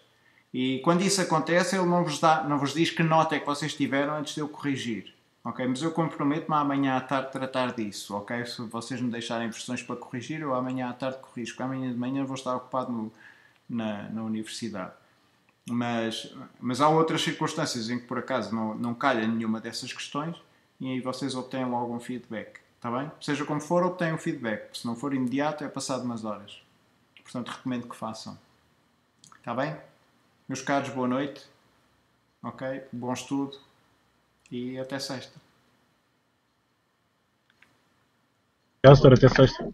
e quando isso acontece, ele não vos diz que nota é que vocês tiveram antes de eu corrigir. Ok? Mas eu comprometo-me amanhã à tarde tratar disso. Ok? Se vocês me deixarem versões para corrigir, eu amanhã à tarde corrijo, porque amanhã de manhã vou estar ocupado na universidade. Mas há outras circunstâncias em que por acaso não calha nenhuma dessas questões e aí vocês obtêm logo um feedback. Está bem? Seja como for, obtêm um feedback. Se não for imediato, é passado umas horas. Portanto, recomendo que façam. Está bem? Meus caros, boa noite. Ok? Bom estudo. E até sexta. Tchau, senhor, até sexta.